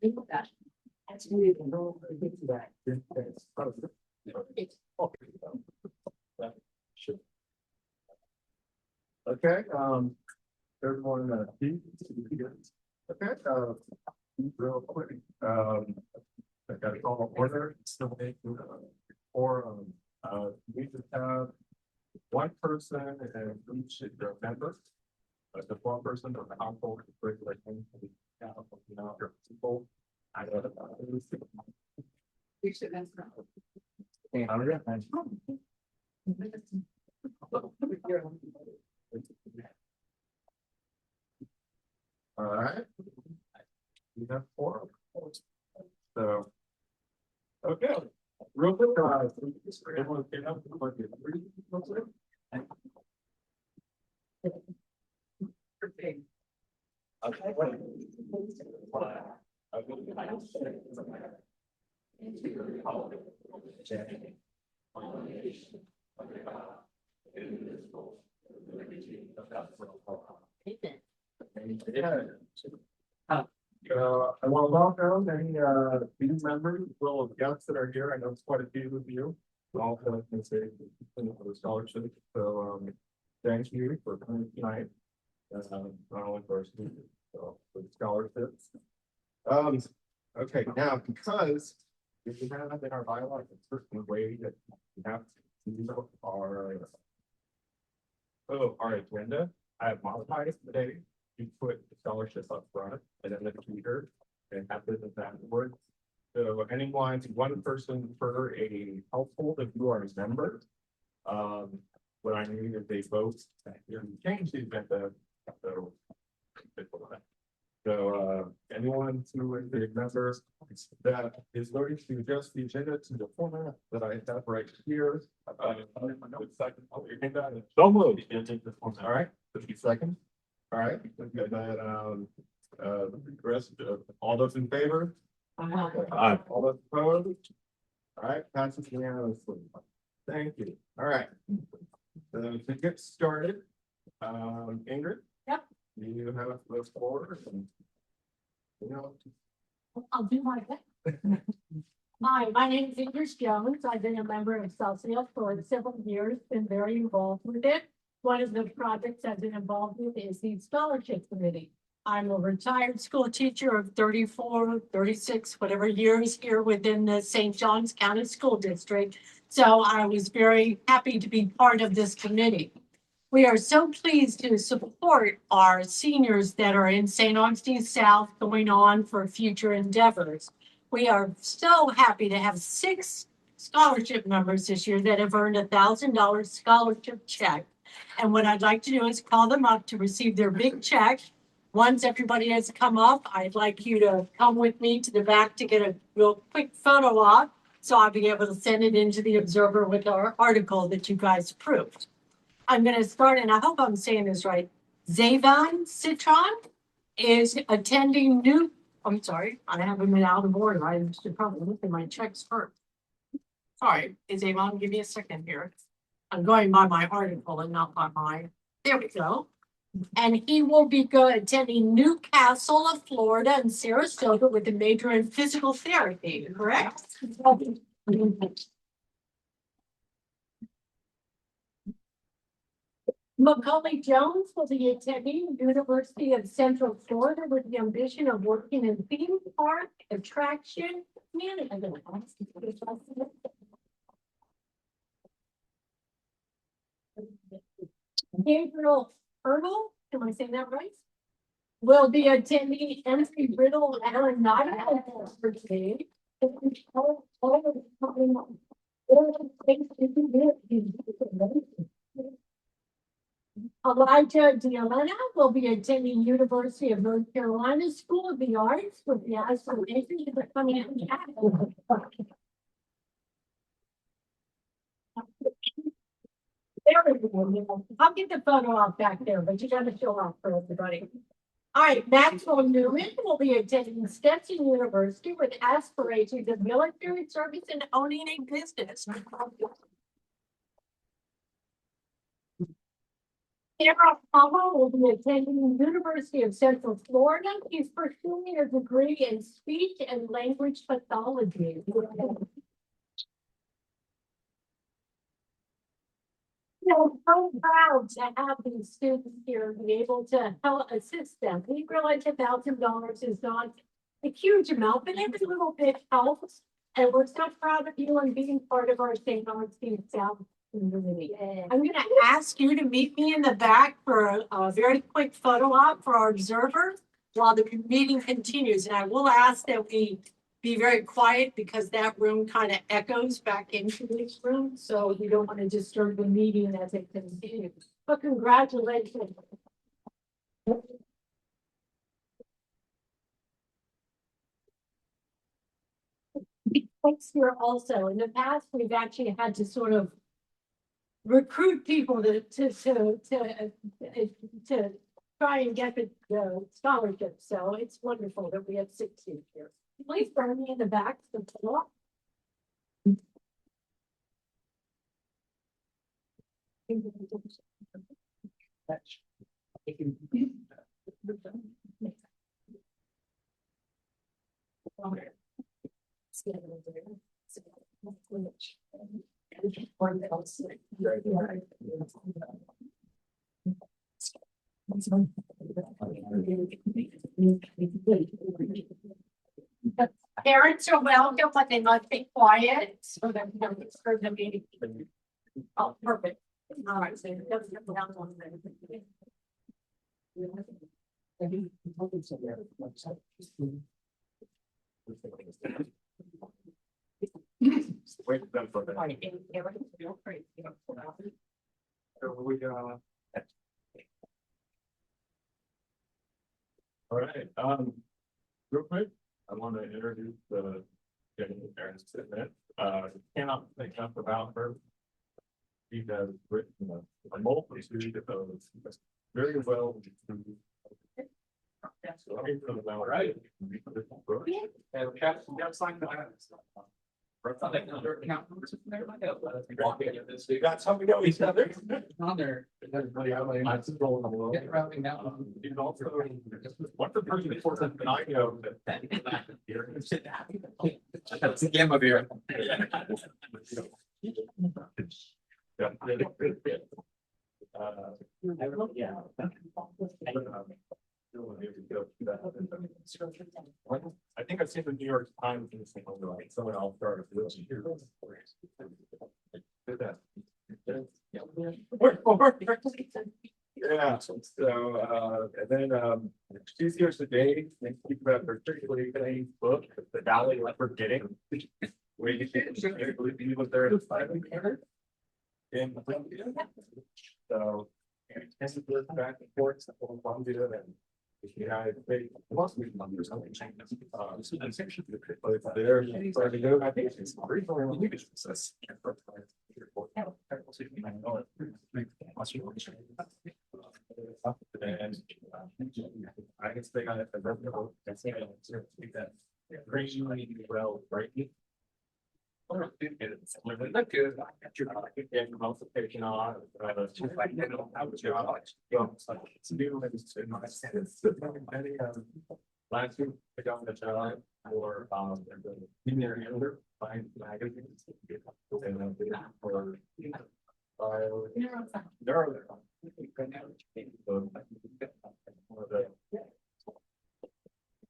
Okay, everyone, okay, real quick, I got to call to order, still making, or, we just have one person and each of the members. The one person of the household is regulating the people. I know that. We should answer. All right. We have four. So, okay, real quick, everyone get up and look at I want to welcome any meeting members, as well as guests that are here. I know it's quite a few of you. All can say for the scholarship. So thank you for coming tonight. Not only for our students, so for the scholarships. Okay, now because we have in our bylaws a certain way that we have to use our agenda. I have modified it today. You put the scholarship up front and then the tutor and have business afterwards. So anyone, one person per a household if you are a member. What I need is a vote to change the agenda. So anyone who is a member that is voting to adjust the agenda to the format that I have right here. So moved. All right, 50 seconds. All right, and then the rest of all those in favor? Aye. All those opposed? All right, passes unanimously. Thank you. All right. So to get started, Ingrid? Yep. You have those floor and I'll do my best. Hi, my name is Ingrid Jones. I've been a member of Celsius for several years, been very involved with it. One of the projects I've been involved with is the scholarship committee. I'm a retired school teacher of 34, 36, whatever years here within the St. Johns County School District. So I was very happy to be part of this committee. We are so pleased to support our seniors that are in St. Augustine South going on for future endeavors. We are so happy to have 6 scholarship members this year that have earned $1,000 scholarship check. And what I'd like to do is call them up to receive their big check. Once everybody has come up, I'd like you to come with me to the back to get a real quick photo op. So I'll be able to send it into the Observer with our article that you guys approved. I'm going to start, and I hope I'm saying this right. Zavan Citron is attending I'm sorry, I haven't been out of order. I should probably look at my checks first. Sorry, Zavan, give me a second here. I'm going by my article and not by there we go. And he will be attending Newcastle of Florida and Sarasota with a major in physical therapy, correct? Macaulay Jones will be attending University of Central Florida with the ambition of working in theme park attraction management. Gabriel Erdl, am I saying that right? Will be attending Embry-Riddle Aeronautical University. Elijah Dialena will be attending University of North Carolina School of the Arts with the aspiration to becoming an actor. There we go. I'll get the photo off back there, but you gotta show off for everybody. All right, Maxwell Newman will be attending Stetson University with aspirations of military service and owning a business. Sarah Palmer will be attending the University of Central Florida. He's pursuing a degree in speech and language pathology. So proud to have these students here and be able to help assist them. We realize $1,000 is not a huge amount, but every little bit helps. And we're so proud of you and being part of our St. Augustine South community. I'm gonna ask you to meet me in the back for a very quick photo op for our observer while the meeting continues. And I will ask that we be very quiet because that room kind of echoes back into this room. So we don't want to disturb the meeting as it continues. But congratulations. Thanks here also. In the past, we've actually had to sort of recruit people to try and get the scholarship. So it's wonderful that we have 60 here. Please burn me in the back. Parents are welcome, but they must be quiet so that we don't disturb the meeting. Oh, perfect. All right, so it doesn't come down on the. Wait, then for that. So we, all right, real quick, I want to introduce the getting the parents to it. Cannot think enough about her. She has written a multitude of very well. All right. And Captain, you have signed the that's how we know each other. On there. Everybody, I'm scrolling. Get routing down. You know, also, what's the person before that I know that that's the game of here. I think I've seen the New York Times in this thing, like someone else started. Yeah, so and then she's here today and speak about her particularly book, The Valley of Forgetting. Where you believe was there in so and back and forth Columbia and the United States. Most of these numbers haven't changed. But there, I think it's regional success. And I guess they got it. That regionally well, right? It's really good. Getting consultation on. It's new and last week I got the job for in their elder find magazines and for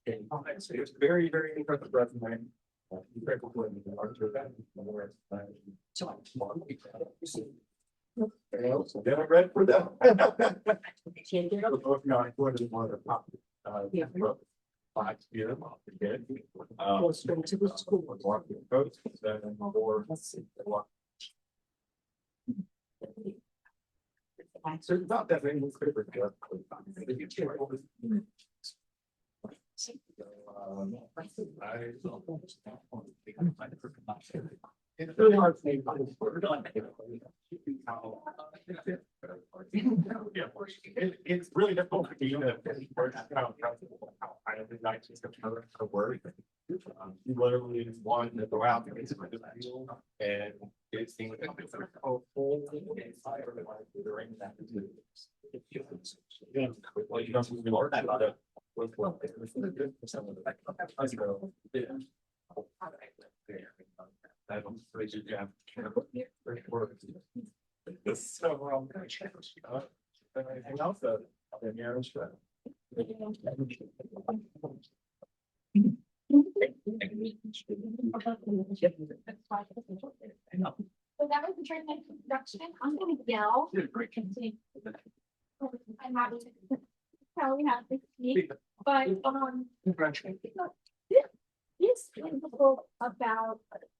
it's very, very impressive resume. Get it ready for them. So it's not that many paper. It's really hard to make. It's really difficult for me to work out how I would like to cover the word. You literally is one to go out and it's and it's things that are full during that. Well, you don't learn that about it. So, anything else that, So that was the train introduction. I'm gonna yell. I'm happy to probably have to speak, but this principle about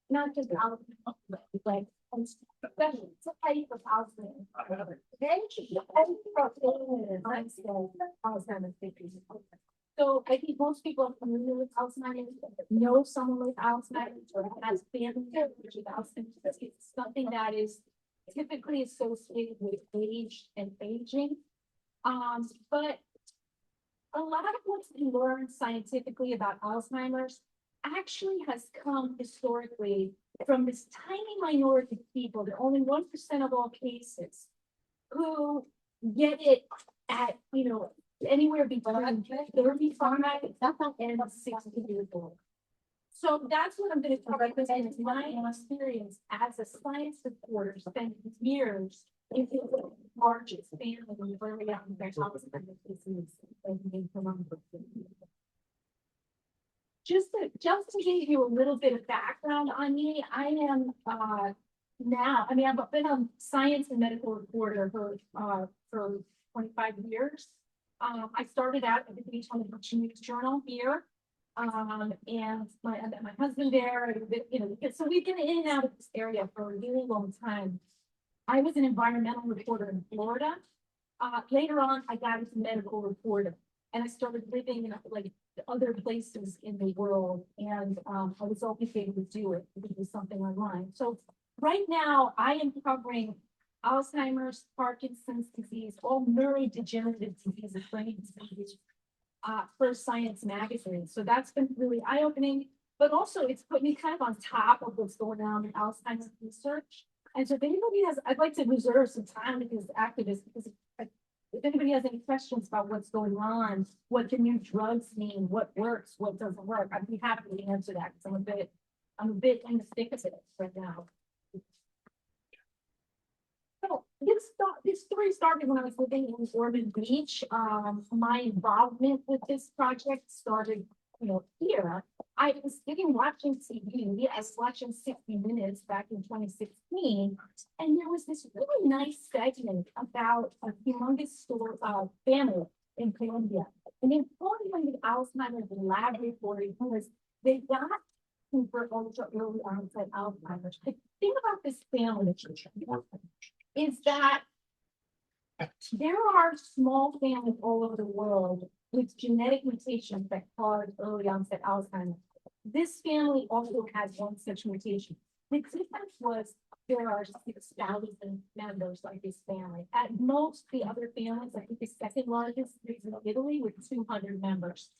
not just alcohol, like especially type of housing. So I think most people are familiar with Alzheimer's, know someone with Alzheimer's or has family which is Alzheimer's. It's something that is typically associated with age and aging. But a lot of what's been learned scientifically about Alzheimer's actually has come historically from this tiny minority of people, the only 1% of all cases, who get it at, anywhere between 35 and 60 years old. So that's what I'm going to represent is my experience as a science reporter, spending years in the largest family where we have their Alzheimer's disease. Just to give you a little bit of background on me, I am I've been a science and medical reporter for 25 years. I started out at the Beach on the Beach News Journal here, and my husband there. So we've been in and out of this area for a really long time. I was an environmental reporter in Florida. Later on, I got into medical reporting, and I started living in other places in the world, and I was always able to do it because it was something online. So right now, I am covering Alzheimer's, Parkinson's disease, all neurodegenerative diseases, brain diseases, for Science magazine. So that's been really eye-opening, but also it's put me kind of on top of what's going on in Alzheimer's research. And so if anybody has, I'd like to reserve some time because activists, because if anybody has any questions about what's going on, what the new drugs mean, what works, what doesn't work, I'd be happy to answer that because I'm a bit in the thick of it right now. So this story started when I was living in Ormond Beach. My involvement with this project started, here. I was watching TV. I was watching 60 Minutes back in 2016, and there was this really nice segment about a humongous family in Colombia. And they told me the Alzheimer's laboratory because they got super ultra early onset Alzheimer's. The thing about this family is that there are small families all over the world with genetic mutations that cause early onset Alzheimer's. This family also has one such mutation. The difference was there are 6,000 members like this family. At most, the other families, I think the second largest is in Italy with 200 members.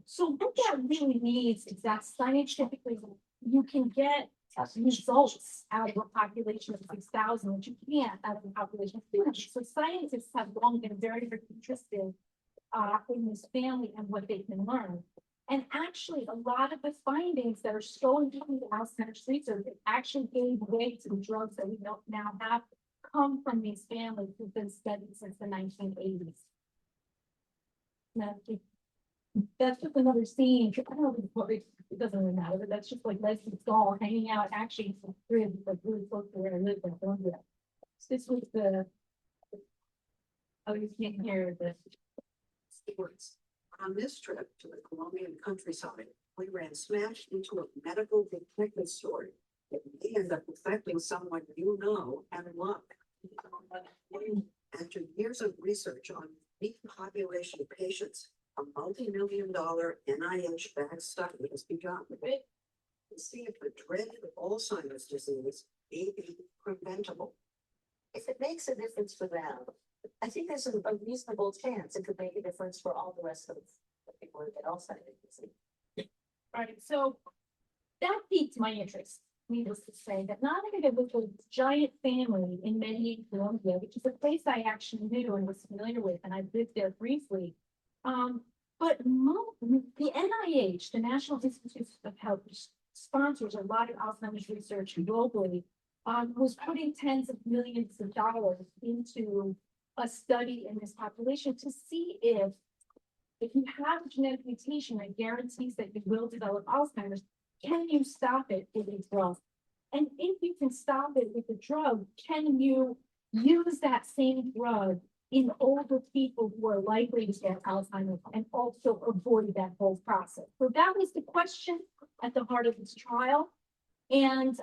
So what that really means is that scientifically you can get results out of a population of 6,000, which you can't out of a population of 200. So scientists have long been very, very interested in this family and what they can learn. And actually, a lot of the findings that are so important to Alzheimer's research actually gave way to the drugs that we now have come from these families who've been studied since the 1980s. Now, that's just another scene. I don't know, it doesn't really matter, but that's just like Leslie Stahl hanging out actually really close to where I live in Colombia. This was you can't hear the words. On this trip to the Colombian countryside, we ran smash into a medical detective store that may end up affecting someone and love. After years of research on deep population patients, a multi-million-dollar NIH-backed study has begun. to see if the dreaded Alzheimer's disease may be preventable. If it makes a difference for them, I think there's a reasonable chance it could make a difference for all the rest of the people who get Alzheimer's disease. Right, so that piqued my interest, needless to say, that not only did with a giant family in Medellin, Colombia, which is a place I actually knew and was familiar with, and I lived there briefly. But the NIH, the National Institute of Health, which sponsors a lot of Alzheimer's research globally, was putting tens of millions of dollars into a study in this population to see if you have a genetic mutation that guarantees that you will develop Alzheimer's, can you stop it with a drug? And if you can stop it with a drug, can you use that same drug in older people who are likely to get Alzheimer's and also avoid that whole process? So that was the question at the heart of this trial. And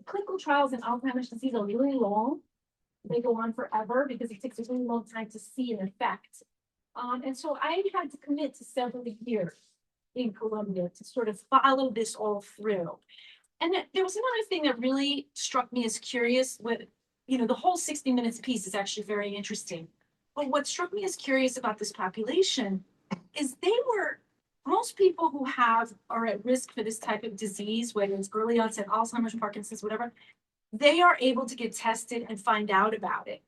clinical trials in Alzheimer's disease are really long. They go on forever because it takes a really long time to see an effect. And so I had to commit to several years in Colombia to sort of follow this all through. And there was another thing that really struck me as curious with, the whole 60 Minutes piece is actually very interesting. But what struck me as curious about this population is most people who are at risk for this type of disease, whether it's early onset Alzheimer's, Parkinson's, whatever, they are able to get tested and find out about it.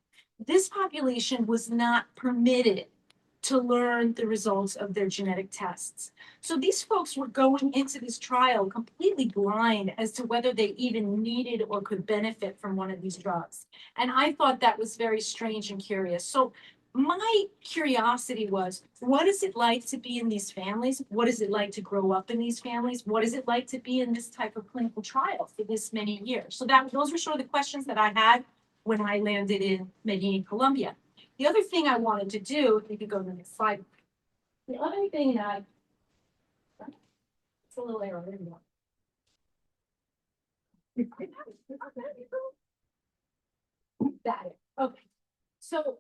This population was not permitted to learn the results of their genetic tests. So these folks were going into this trial completely blind as to whether they even needed or could benefit from one of these drugs. And I thought that was very strange and curious. So my curiosity was, what is it like to be in these families? What is it like to grow up in these families? What is it like to be in this type of clinical trial for this many years? So those were sort of the questions that I had when I landed in Medellin, Colombia. The other thing I wanted to do, if you could go to the next slide. The other thing that, it's a little error, there we go. Got it, okay. So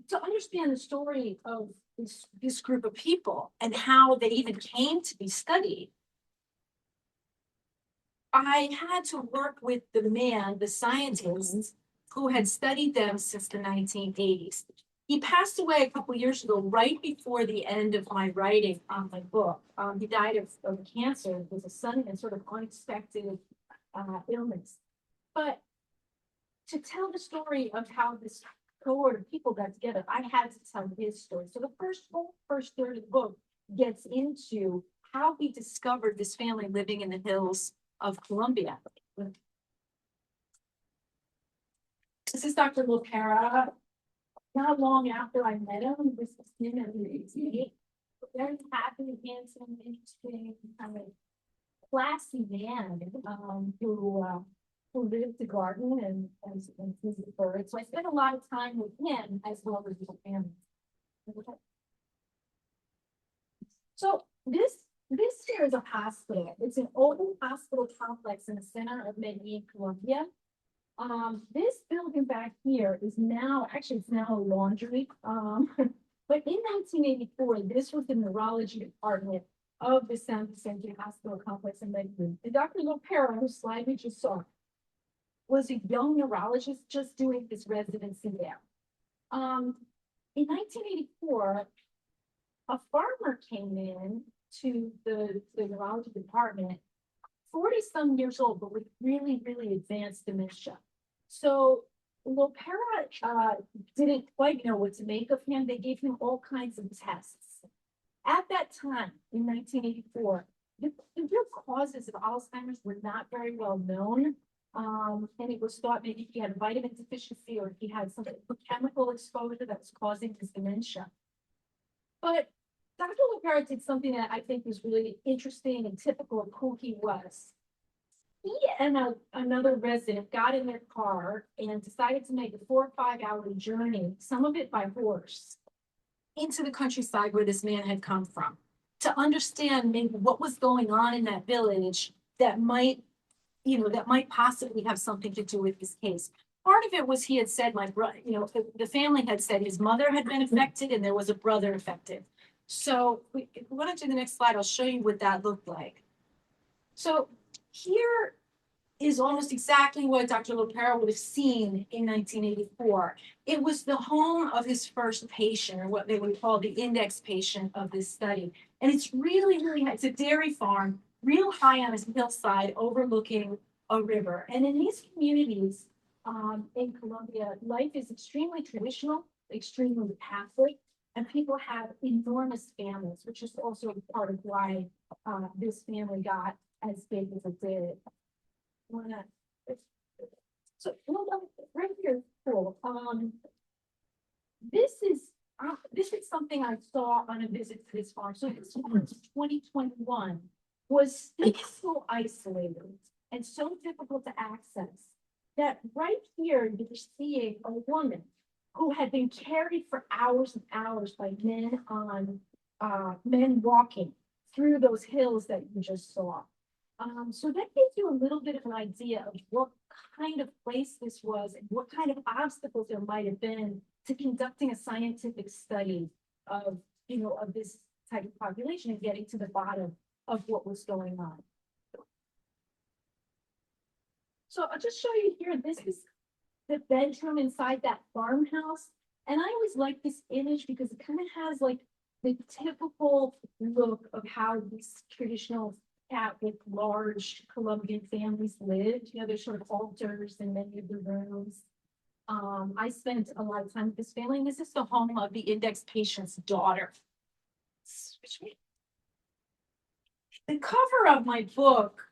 to understand the story of this group of people and how they even came to be studied, I had to work with the scientist who had studied them since the 1980s. He passed away a couple years ago, right before the end of my writing on my book. He died of cancer. It was a sudden and sort of unexpected illness. But to tell the story of how this cohort of people got together, I had to tell his story. So the first third of the book gets into how he discovered this family living in the hills of Colombia. This is Dr. Lopera. Not long after I met him, this was him at 88. Very happy, handsome, interesting, kind of classy man who lived to garden and visit birds. So I spent a lot of time with him as well as his family. So this here is a hospital. It's an old hospital complex in the center of Medellin, Colombia. This building back here is now, actually it's now a laundry. But in 1984, this was the neurology department of the San Vicente Hospital Complex in Medellin. And Dr. Lopera, whose slide we just saw, was a young neurologist just doing his residency there. In 1984, a farmer came in to the neurology department, 40-some years old, but with really, really advanced dementia. So Lopera didn't quite know what to make of him. They gave him all kinds of tests. At that time, in 1984, the real causes of Alzheimer's were not very well known. And it was thought maybe he had a vitamin deficiency or he had some chemical exposure that was causing his dementia. But Dr. Lopera did something that I think was really interesting and typical of who he was. He and another resident got in their car and decided to make a 4 or 5 hour journey, some of it by horse, into the countryside where this man had come from, to understand maybe what was going on in that village that might possibly have something to do with his case. Part of it was he had said, the family had said his mother had been affected and there was a brother affected. So if we want to do the next slide, I'll show you what that looked like. So here is almost exactly what Dr. Lopera would have seen in 1984. It was the home of his first patient, or what they would call the index patient of this study. And it's really, really high. It's a dairy farm, real high on a hillside overlooking a river. And in these communities in Colombia, life is extremely traditional, extremely Catholic, and people have enormous families, which is also part of why this family got as big as it did. Wanna- So, well, right here, cool. This is something I saw on a visit to this farm. So this farm in 2021 was still so isolated and so difficult to access that right here you're seeing a woman who had been carried for hours and hours by men walking through those hills that you just saw. So that gives you a little bit of an idea of what kind of place this was and what kind of obstacles there might have been to conducting a scientific study of, of this type of population and getting to the bottom of what was going on. So I'll just show you here, this is the bedroom inside that farmhouse. And I always like this image because it kind of has like the typical look of how these traditional Catholic large Colombian families lived. There's sort of altars in many of the rooms. I spent a lot of time with this family, and this is the home of the index patient's daughter. The cover of my book,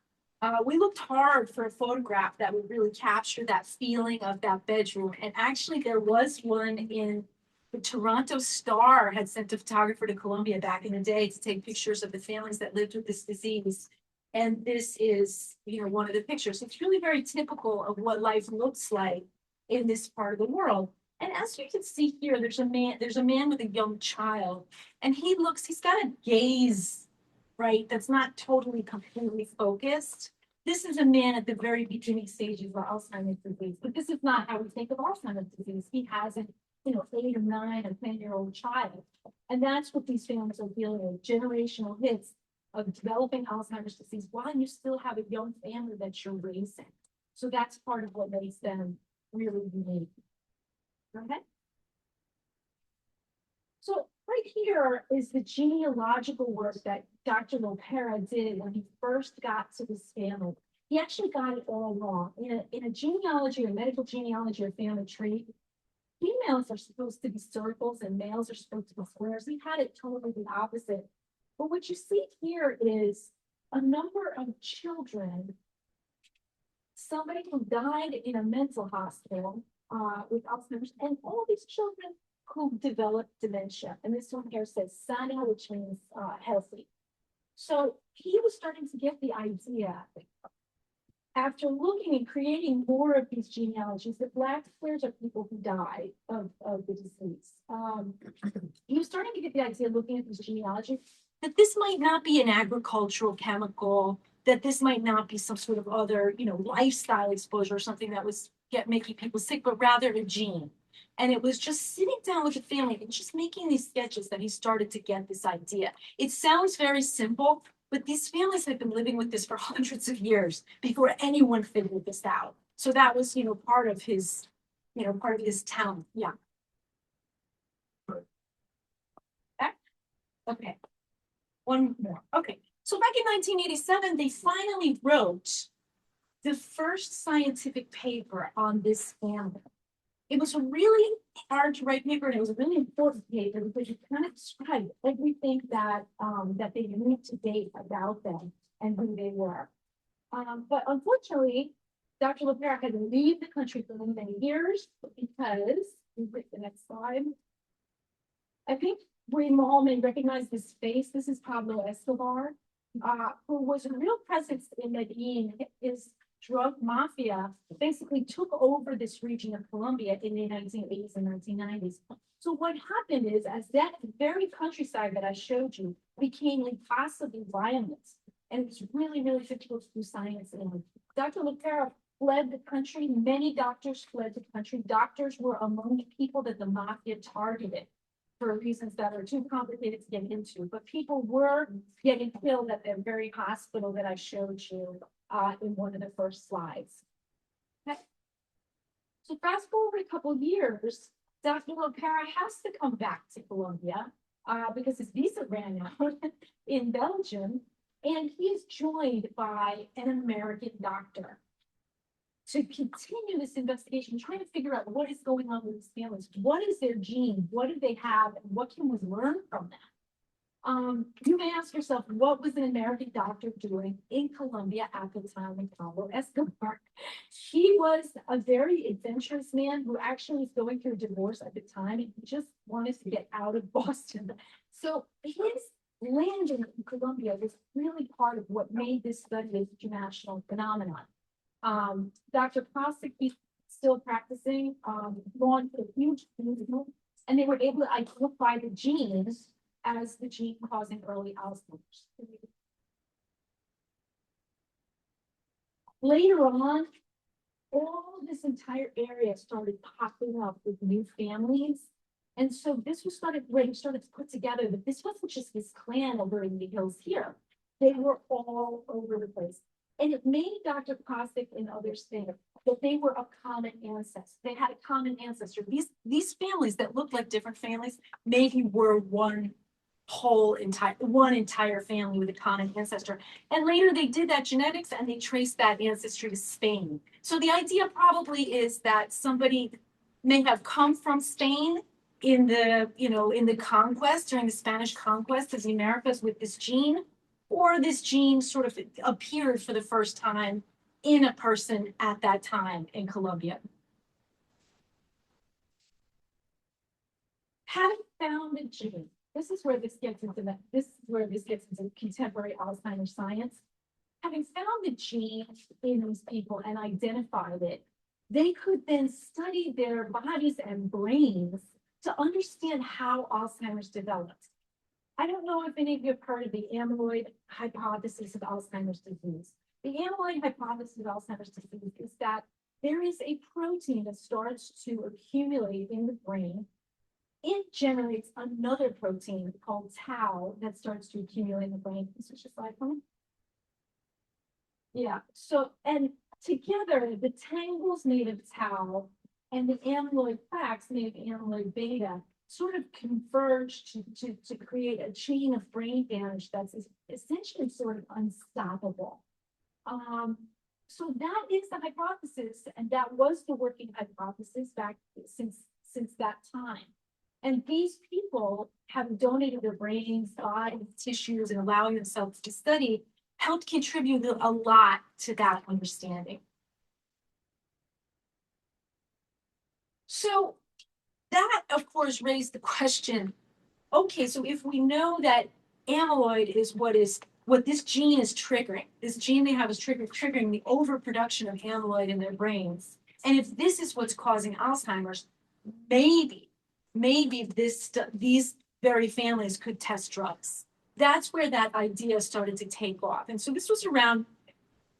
we looked hard for a photograph that would really capture that feeling of that bedroom. And actually there was one in the Toronto Star had sent a photographer to Colombia back in the day to take pictures of the families that lived with this disease. And this is, one of the pictures. It's really very typical of what life looks like in this part of the world. And as you can see here, there's a man with a young child, and he's got a gaze, right, that's not totally completely focused. This is a man at the very beginning stages of Alzheimer's disease, but this is not how we think of Alzheimer's disease. He has an 8 or 9 or 10-year-old child. And that's what these families are dealing with, generational hits of developing Alzheimer's disease while you still have a young family that you're raising. So that's part of what makes them really unique. Okay. So right here is the genealogical work that Dr. Lopera did when he first got to this family. He actually got it all wrong. In a genealogy, or medical genealogy, or family tree, females are supposed to be circles and males are supposed to be squares. He had it totally the opposite. But what you see here is a number of children, somebody who died in a mental hospital with Alzheimer's, and all these children who developed dementia. And this one here says sana, which means healthy. So he was starting to get the idea, after looking and creating more of these genealogies, that Black squares are people who died of the disease. He was starting to get the idea, looking at these genealogies, that this might not be an agricultural chemical, that this might not be some sort of other, lifestyle exposure or something that was making people sick, but rather a gene. And it was just sitting down with the family and just making these sketches that he started to get this idea. It sounds very simple, but these families have been living with this for hundreds of years before anyone figured this out. So that was, part of his talent. Yeah. Okay. One more. Okay. So back in 1987, they finally wrote the first scientific paper on this family. It was a really hard to write paper, and it was a really important paper because it kind of described everything that they knew to date about them and who they were. But unfortunately, Dr. Lopera had to leave the country for many years because, the next slide, I think we all may recognize this face. This is Pablo Escobar, who was a real presence in Medellin. His drug mafia basically took over this region of Colombia in the 1980s and 1990s. So what happened is, as that very countryside that I showed you became impossibly violent, and it was really, really difficult to do science in. Dr. Lopera fled the country. Many doctors fled the country. Doctors were among the people that the mafia targeted. for reasons that are too complicated to get into, but people were getting killed at the very hospital that I showed you in one of the first slides. Okay. So fast forward a couple of years, Dr. Lopera has to come back to Colombia because his visa ran out in Belgium, and he is joined by an American doctor to continue this investigation, trying to figure out what is going on with these families. What is their gene? What do they have? And what can we learn from that? You may ask yourself, what was an American doctor doing in Colombia at the time of Pablo Escobar? He was a very adventurous man who actually was going through a divorce at the time, and he just wanted to get out of Boston. So his landing in Colombia was really part of what made this study an international phenomenon. Dr. Prosick, he's still practicing, launched a huge movement, and they were able to identify the genes as the gene causing early Alzheimer's. Later on, all this entire area started popping up with new families. And so this was where he started to put together that this wasn't just his clan over in the hills here. They were all over the place. And it made Dr. Prosick and others think that they were a common ancestor. They had a common ancestor. These families that looked like different families maybe were one entire family with a common ancestor. And later they did that genetics and they traced that ancestry to Spain. So the idea probably is that somebody may have come from Spain in the conquest, during the Spanish conquest of the Americas with this gene, or this gene sort of appeared for the first time in a person at that time in Colombia. Having found the gene, this is where this gets into contemporary Alzheimer's science. Having found the gene in these people and identified it, they could then study their bodies and brains to understand how Alzheimer's developed. I don't know if any of you have heard of the amyloid hypothesis of Alzheimer's disease. The amyloid hypothesis of Alzheimer's disease is that there is a protein that starts to accumulate in the brain. It generates another protein called tau that starts to accumulate in the brain. Can you switch the slide for me? Yeah, so, and together, the tangles made of tau and the amyloid plaques made of amyloid beta sort of converge to create a chain of brain damage that's essentially sort of unstoppable. So that is the hypothesis, and that was the working hypothesis back since that time. And these people have donated their brains, bodies, tissues, and allowing themselves to study helped contribute a lot to that understanding. So that, of course, raised the question, okay, so if we know that amyloid is what this gene is triggering, this gene they have is triggering the overproduction of amyloid in their brains, and if this is what's causing Alzheimer's, maybe these very families could test drugs. That's where that idea started to take off. And so this was around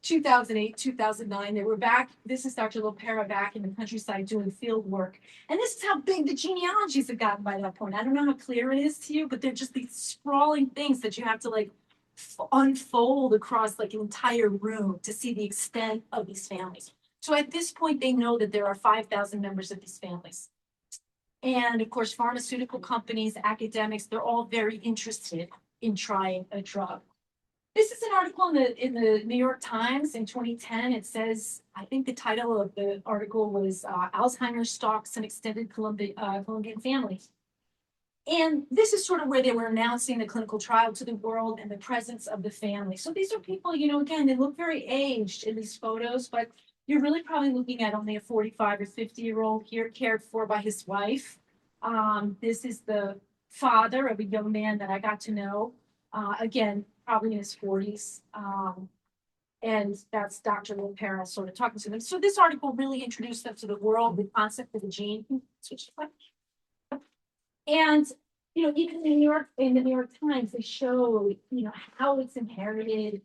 2008, 2009. They were back. This is Dr. Lopera back in the countryside doing field work. And this is how big the genealogies have gotten by that point. I don't know how clear it is to you, but they're just these sprawling things that you have to like unfold across like an entire room to see the extent of these families. So at this point, they know that there are 5,000 members of these families. And of course, pharmaceutical companies, academics, they're all very interested in trying a drug. This is an article in the New York Times in 2010. It says, I think the title of the article was Alzheimer's Stalks an Extended Colombian Family. And this is sort of where they were announcing the clinical trial to the world and the presence of the family. So these are people, again, they look very aged in these photos, but you're really probably looking at only a 45 or 50-year-old here cared for by his wife. This is the father of a young man that I got to know, again, probably in his 40s. And that's Dr. Lopera sort of talking to them. So this article really introduced them to the world, the concept of the gene. And, even in the New York Times, they show, how it's inherited.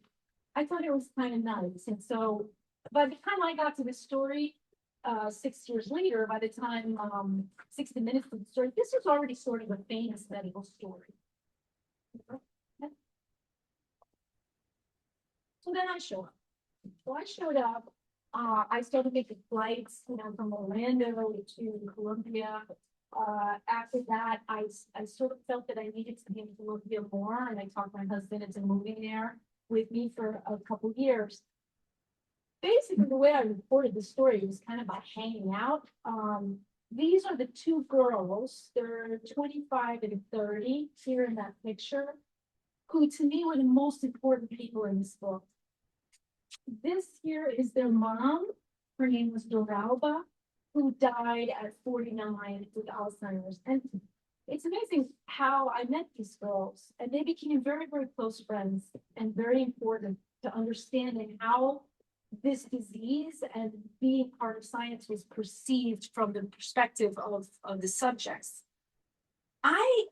I thought it was kind of nice. And so by the time I got to this story, 6 years later, by the time 60 Minutes of the story, this was already sort of a famous medical story. So then I show up. So I showed up. I started making flights, from Orlando to Columbia. After that, I sort of felt that I needed to be in Columbia more, and I talked my husband into moving there with me for a couple years. Basically, the way I reported the story was kind of by hanging out. These are the two girls. They're 25 and 30 here in that picture, who to me were the most important people in this book. This here is their mom. Her name was Doralba, who died at 49 with Alzheimer's. And it's amazing how I met these girls, and they became very, very close friends and very important to understanding how this disease and being part of science was perceived from the perspective of the subjects. I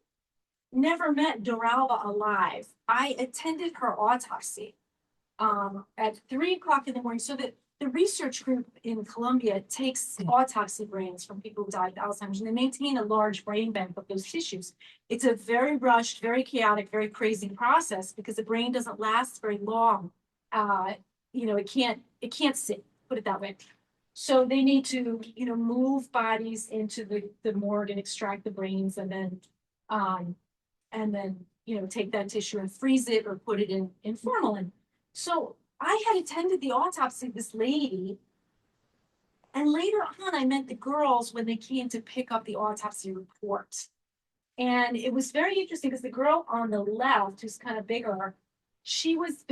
never met Doralba alive. I attended her autopsy at 3 o'clock in the morning. So that the research group in Columbia takes autopsy brains from people who died of Alzheimer's, and they maintain a large brain bank of those tissues. It's a very rushed, very chaotic, very crazy process because the brain doesn't last very long. It can't sit, put it that way. So they need to, move bodies into the morgue and extract the brains, and then, take that tissue and freeze it or put it in formalin. So I had attended the autopsy of this lady, and later on I met the girls when they came to pick up the autopsy report. And it was very interesting because the girl on the left, who's kind of bigger, she was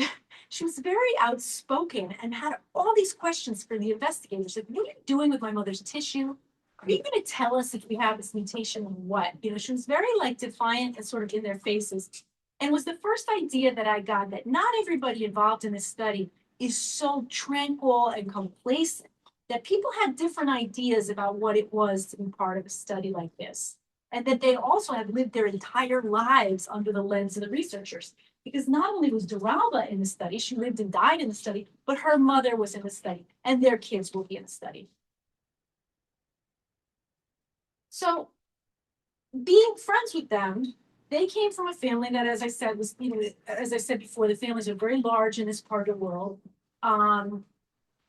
very outspoken and had all these questions for the investigators. Like, what are you doing with my mother's tissue? Are you going to tell us if we have this mutation or what? She was very defiant and sort of in their faces. And was the first idea that I got that not everybody involved in this study is so tranquil and complacent, that people had different ideas about what it was to be part of a study like this. And that they also have lived their entire lives under the lens of the researchers. Because not only was Doralba in the study, she lived and died in the study, but her mother was in the study, and their kids will be in the study. So being friends with them, they came from a family that, as I said, was, as I said before, the families are very large in this part of the world.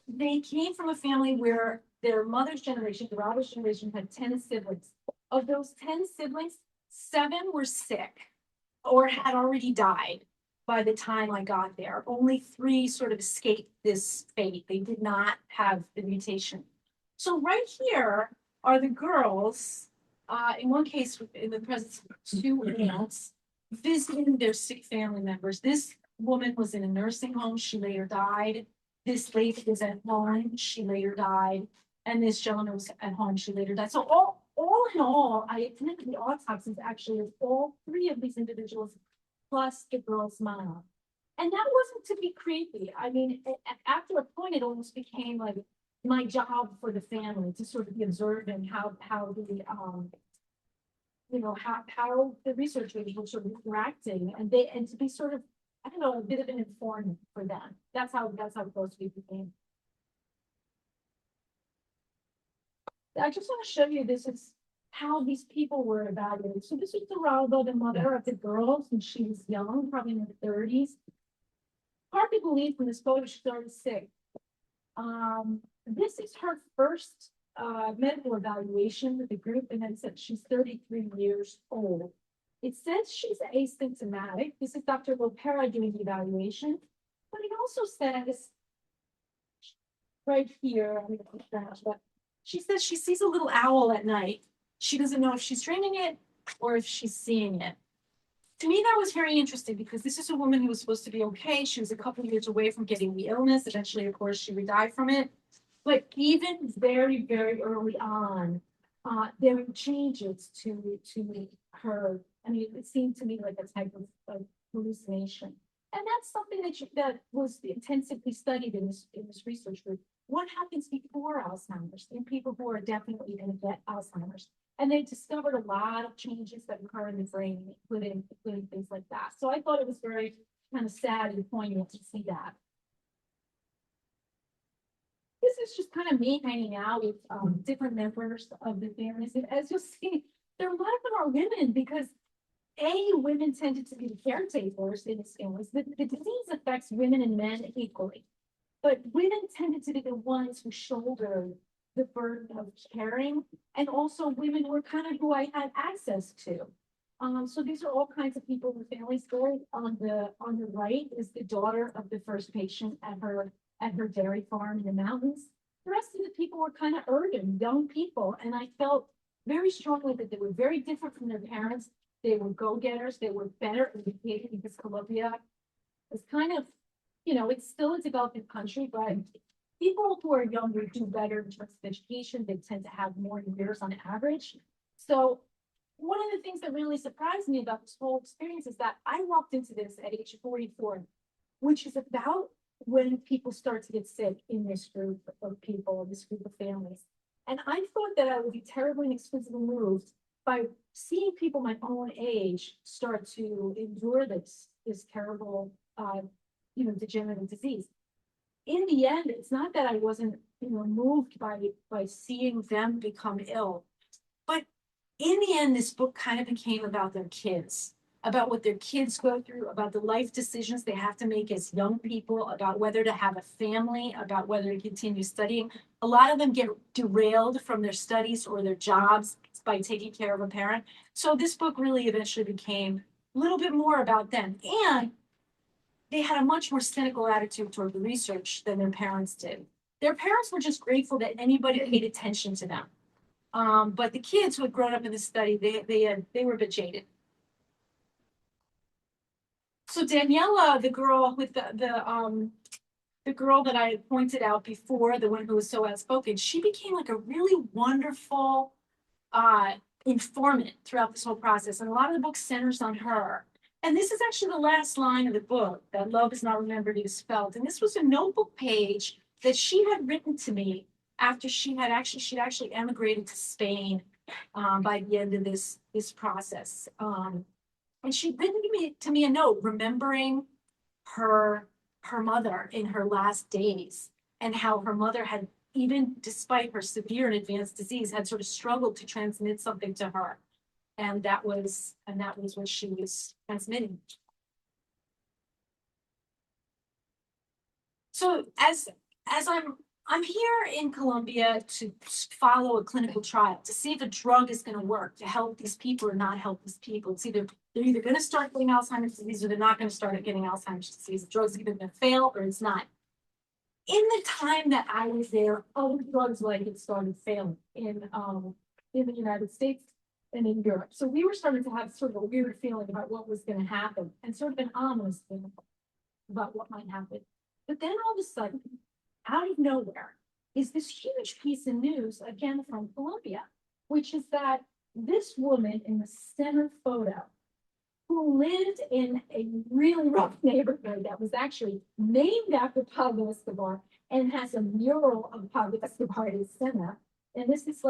They came from a family where their mother's generation, Doralba's generation, had 10 siblings. Of those 10 siblings, 7 were sick or had already died by the time I got there. Only 3 sort of escaped this fate. They did not have the mutation. So right here are the girls, in one case, in the presence of 2 aunts, visiting their sick family members. This woman was in a nursing home. She later died. This lady was at home. She later died. And this gentleman was at home. She later died. So all in all, I attended the autopsies actually of all 3 of these individuals, plus the girl's mom. And that wasn't to be creepy. I mean, after a point, it almost became like my job for the family to sort of be observing how the how the researchers were sort of interacting, and to be sort of, I don't know, a bit of an informant for them. That's how close we became. I just want to show you, this is how these people were evaluated. So this is Doralba, the mother of the girls, and she was young, probably in her 30s. Hard to believe from this photo she started sick. This is her first medical evaluation with the group, and then said she's 33 years old. It says she's asymptomatic. This is Dr. Lopera doing the evaluation, but it also says right here, I'm going to put that, but she says she sees a little owl at night. She doesn't know if she's dreaming it or if she's seeing it. To me, that was very interesting because this is a woman who was supposed to be okay. She was a couple of years away from getting the illness. Eventually, of course, she would die from it. But even very, very early on, there were changes to her. I mean, it seemed to me like a type of hallucination. And that's something that was intensively studied in this research group. What happens before Alzheimer's in people who are definitely going to get Alzheimer's? And they discovered a lot of changes that occur in the brain, including things like that. So I thought it was very kind of sad and poignant to see that. This is just kind of me hanging out with different members of the families. And as you'll see, there are a lot of them are women because women tended to be the caretakers in these families. The disease affects women and men equally. But women tended to be the ones who shouldered the burden of caring. And also women were kind of who I had access to. So these are all kinds of people in the family story. On the right is the daughter of the first patient at her dairy farm in the mountains. The rest of the people were kind of urban, young people, and I felt very strongly that they were very different from their parents. They were go-getters, they were better educated because Colombia is kind of, it's still a developing country, but people who are younger do better in terms of education. They tend to have more years on average. So one of the things that really surprised me about this whole experience is that I walked into this at age 44, which is about when people start to get sick in this group of people, this group of families. And I thought that I would be terribly and exquisitely moved by seeing people my own age start to endure this terrible, degenerative disease. In the end, it's not that I wasn't, moved by seeing them become ill, but in the end, this book kind of became about their kids, about what their kids go through, about the life decisions they have to make as young people, about whether to have a family, about whether to continue studying. A lot of them get derailed from their studies or their jobs by taking care of a parent. So this book really eventually became a little bit more about them. And they had a much more cynical attitude toward the research than their parents did. Their parents were just grateful that anybody paid attention to them. But the kids who had grown up in the study, they were a bit jaded. So Daniela, the girl with the girl that I had pointed out before, the one who was so outspoken, she became like a really wonderful informant throughout this whole process. And a lot of the book centers on her. And this is actually the last line of the book, that love is not remembered, it is felt. And this was a notebook page that she had written to me after she'd actually emigrated to Spain by the end of this process. And she'd written to me a note remembering her mother in her last days, and how her mother had, even despite her severe and advanced disease, had sort of struggled to transmit something to her. And that was what she was transmitting. So as I'm here in Colombia to follow a clinical trial to see if a drug is going to work to help these people or not help these people. They're either going to start getting Alzheimer's disease or they're not going to start getting Alzheimer's disease. The drug's either going to fail or it's not. In the time that I was there, other drugs like it started failing in the United States and in Europe. So we were starting to have sort of a weird feeling about what was going to happen, and sort of an ominous feeling about what might happen. But then all of a sudden, out of nowhere, is this huge piece of news, again from Colombia, which is that this woman in the center photo, who lived in a really rough neighborhood that was actually named after Pablo Escobar and has a mural of Pablo Escobar in center. And this is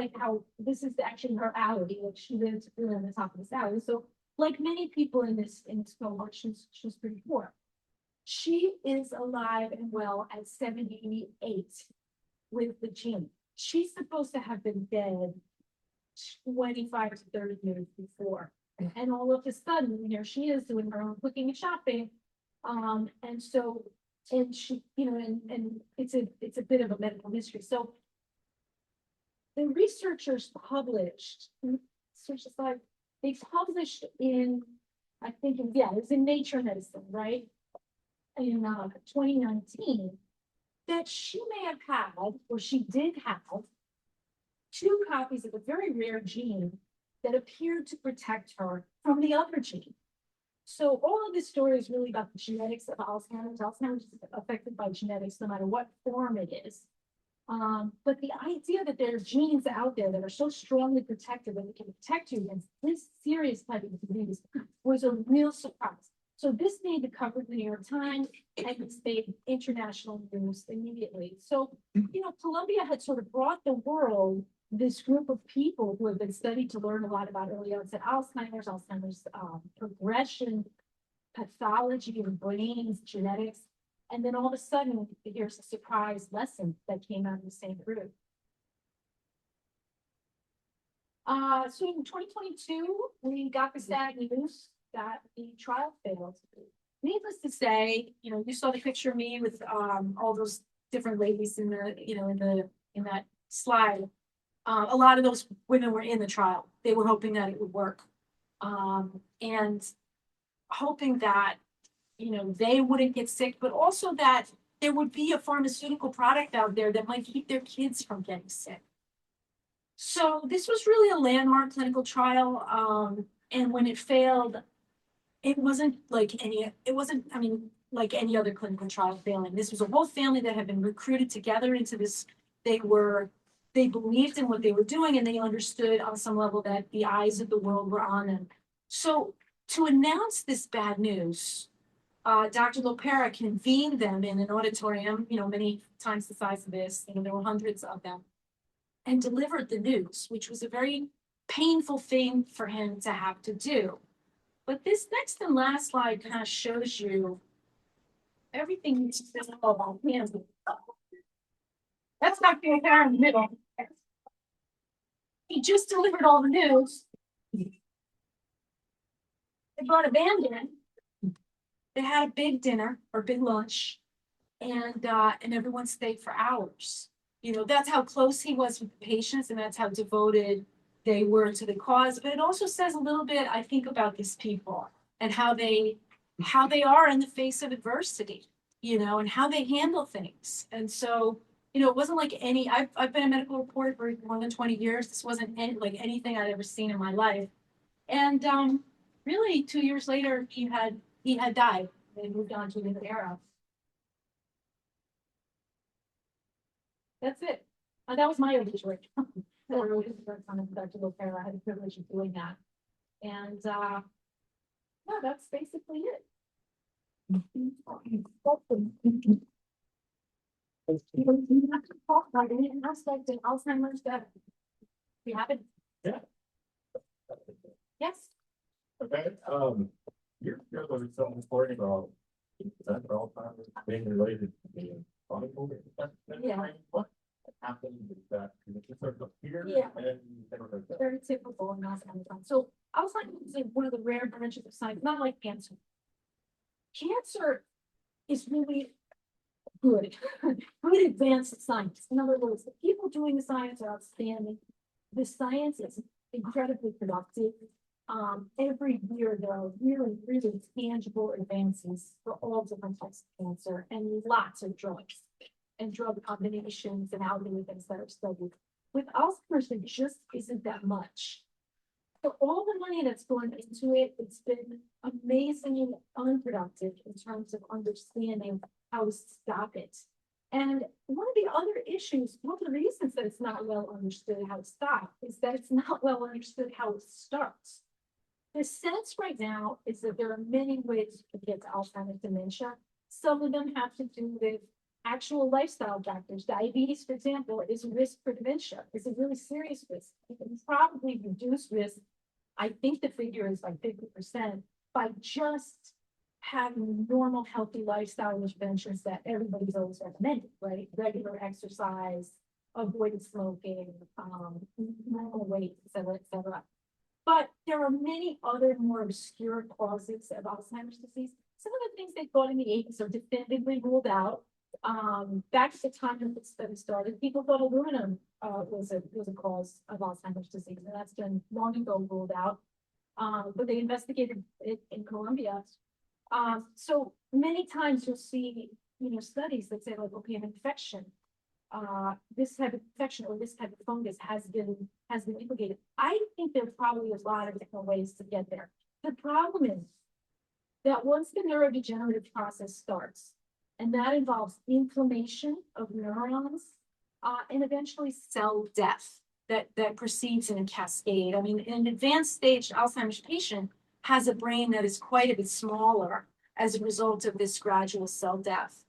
this is actually her alley. Like, she lived really on the top of this alley. So like many people in this cohort, she's pretty poor. She is alive and well at 78 with the gene. She's supposed to have been dead 25 to 30 years before. And all of a sudden, here she is doing her own cooking and shopping. And she, and it's a bit of a medical mystery. So the researchers published, they published in, I think, it was in Nature Medicine, right? In 2019, that she may have had, or she did have, 2 copies of a very rare gene that appeared to protect her from the other gene. So all of this story is really about the genetics of Alzheimer's. Alzheimer's is affected by genetics, no matter what form it is. But the idea that there are genes out there that are so strongly protective that they can protect you against this serious type of disease was a real surprise. So this made the cover of the New York Times, and it's made international news immediately. So, Colombia had sort of brought the world this group of people who have been studied to learn a lot about early onset Alzheimer's progression, pathology of brains, genetics. And then all of a sudden, here's a surprise lesson that came out of the same group. So in 2022, we got the sad news that the trial failed. Needless to say, you saw the picture of me with all those different ladies in the, in that slide. A lot of those women were in the trial. They were hoping that it would work. And hoping that, they wouldn't get sick, but also that there would be a pharmaceutical product out there that might keep their kids from getting sick. So this was really a landmark clinical trial. And when it failed, it wasn't like any other clinical trial failing. This was a whole family that had been recruited together into this. They believed in what they were doing, and they understood on some level that the eyes of the world were on them. So to announce this bad news, Dr. Lopera convened them in an auditorium, many times the size of this, there were hundreds of them, and delivered the news, which was a very painful thing for him to have to do. But this next and last slide kind of shows you everything you know about him. That's Dr. Lopera in the middle. He just delivered all the news. They brought a band in. They had a big dinner or big lunch, and everyone stayed for hours. That's how close he was with the patients, and that's how devoted they were to the cause. But it also says a little bit, I think, about these people and how they are in the face of adversity, and how they handle things. And so, it wasn't like I've been a medical reporter for more than 20 years. This wasn't like anything I'd ever seen in my life. And really 2 years later, he had died and moved on to a new era. That's it. That was my obituary. I really Dr. Lopera. I had the privilege of doing that. And yeah, that's basically it. You have to talk about any aspect of Alzheimer's that we haven't. Yeah. Yes. Okay, you're going to tell me story about that Alzheimer's being related to the chronicle. Yeah. What happened with that? It sort of appeared Yeah. and then it was Very typical in Alzheimer's. So Alzheimer's is one of the rare branches of science, not like cancer. Cancer is really good, good advanced science. In other words, the people doing the science are outstanding. The science is incredibly productive. Every year there are really, really tangible advances for all different types of cancer and lots of drugs and drug combinations and algorithms that are studied. With Alzheimer's, there just isn't that much. So all the money that's going into it, it's been amazingly unproductive in terms of understanding how to stop it. And one of the other issues, one of the reasons that it's not well understood how to stop is that it's not well understood how it starts. The sense right now is that there are many ways to get to Alzheimer's dementia. Some of them have to do with actual lifestyle factors. Diabetes, for example, is a risk for dementia. It's a really serious risk. You can probably reduce risk. I think the figure is like 50% by just having normal, healthy lifestyle interventions that everybody's always recommended, right? Regular exercise, avoiding smoking, normal weight, et cetera, et cetera. But there are many other more obscure causes of Alzheimer's disease. Some of the things they thought in the 80s are definitively ruled out. Back to the time that the study started, people thought aluminum was a cause of Alzheimer's disease, and that's been long ago ruled out. But they investigated it in Colombia. So many times you'll see, studies that say like, okay, an infection, this type of infection or this type of fungus has been implicated. I think there probably is a lot of different ways to get there. The problem is that once the neurodegenerative process starts, and that involves inflammation of neurons, and eventually cell death that proceeds in a cascade. I mean, an advanced stage Alzheimer's patient has a brain that is quite a bit smaller as a result of this gradual cell death.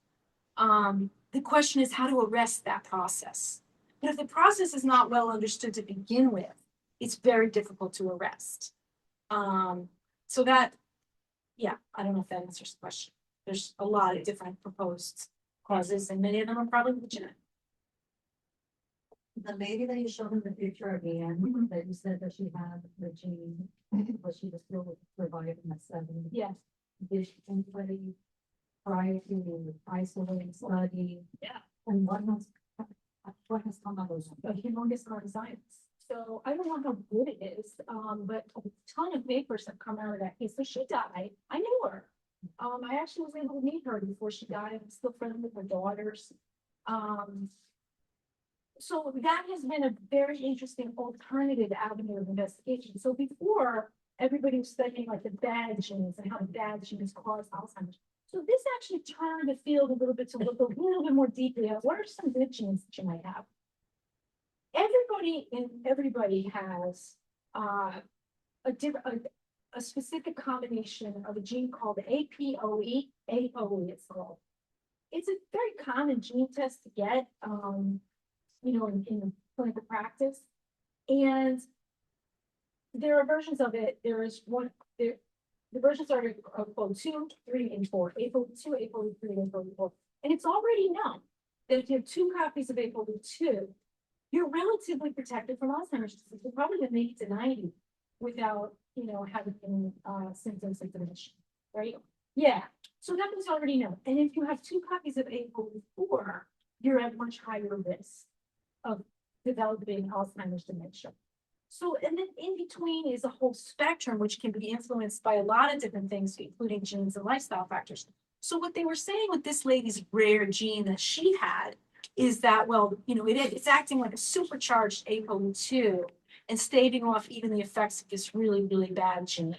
The question is how to arrest that process. But if the process is not well understood to begin with, it's very difficult to arrest. So that, yeah, I don't know if that answers the question. there's a lot of different proposed causes, and many of them are probably legitimate. The lady that you showed in the picture again, Mhm. that you said that she had the gene, but she was still reviving at 70. Yes, Did anybody try to isolate, study? Yeah. And what has come out of a that? humongous amount of science. So I don't know how good it is, but a ton of papers have come out of that case. So she died. I knew her. I actually was able to meet her before she died. I'm still friends with her daughters. So that has been a very interesting alternative avenue of investigation. So before, everybody was studying like the bad genes and how the bad genes cause Alzheimer's. So this actually turned the field a little bit to look a little bit more deeply at what are some good genes that you might have. Everybody has a specific combination of a gene called APOE, APOE it's called. It's a very common gene test to get, in clinical practice. And there are versions of it. There is one, the versions are APOE 2, 3, and 4. APOE 2, APOE 3, and APOE 4. And it's already known that if you have 2 copies of APOE 2, you're relatively protected from Alzheimer's disease. You're probably gonna make it to 90 without, having any symptoms of dementia, right? Yeah, so that was already known. And if you have 2 copies of APOE4, you're at much higher risk of developing Alzheimer's dementia. So, and then in between is a whole spectrum, which can be influenced by a lot of different things, including genes and lifestyle factors. So what they were saying with this lady's rare gene that she had is that, well, it's acting like a supercharged APOE2 and staving off even the effects of this really, really bad gene.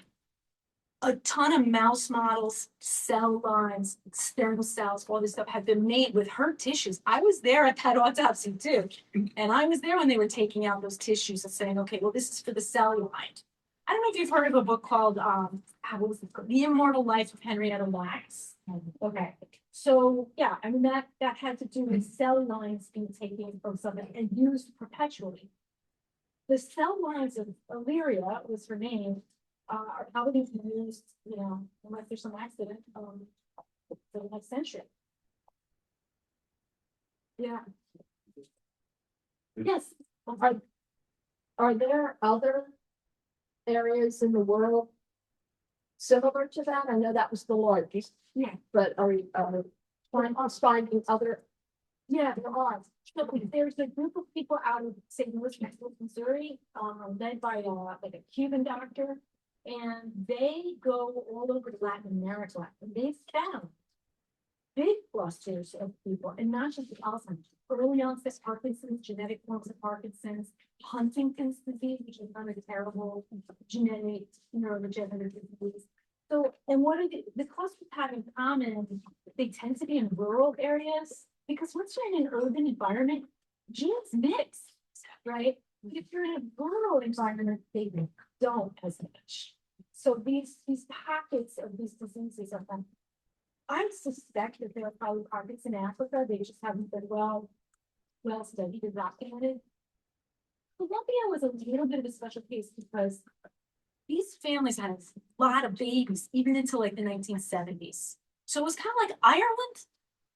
A ton of mouse models, cell lines, stem cells, all this stuff have been made with her tissues. I was there at that autopsy too. And I was there when they were taking out those tissues and saying, okay, well, this is for the cell line. I don't know if you've heard of a book called, what was it called? The Immortal Life of Henrietta Lacks. Okay, so yeah, I mean, that had to do with cell lines being taken from something and used perpetually. The cell lines of Illyria was her name, are probably being used, unless there's some accident, for the next century. Yeah. Yes, Are there other areas in the world similar to that? I know that was the largest. Yeah. But are you, finding other? yeah, there are. So there's a group of people out of St. Louis, Missouri, led by like a Cuban doctor, and they go all over Latin America, and they found big clusters of people, and not just with Alzheimer's, early onset Parkinson's, genetic forms of Parkinson's, Huntington's disease, which is kind of a terrible genetic neurodegenerative disease. So, and what are the clusters have in common? They tend to be in rural areas, because once you're in an urban environment, genes mix, right? If you're in a rural environment, they don't as much. So these pockets of these diseases are found. I suspect that there are probably pockets in Africa, they just haven't been well studied and documented. Colombia was a little bit of a special case because these families had a lot of babies, even into like the 1970s. So it was kind of like Ireland,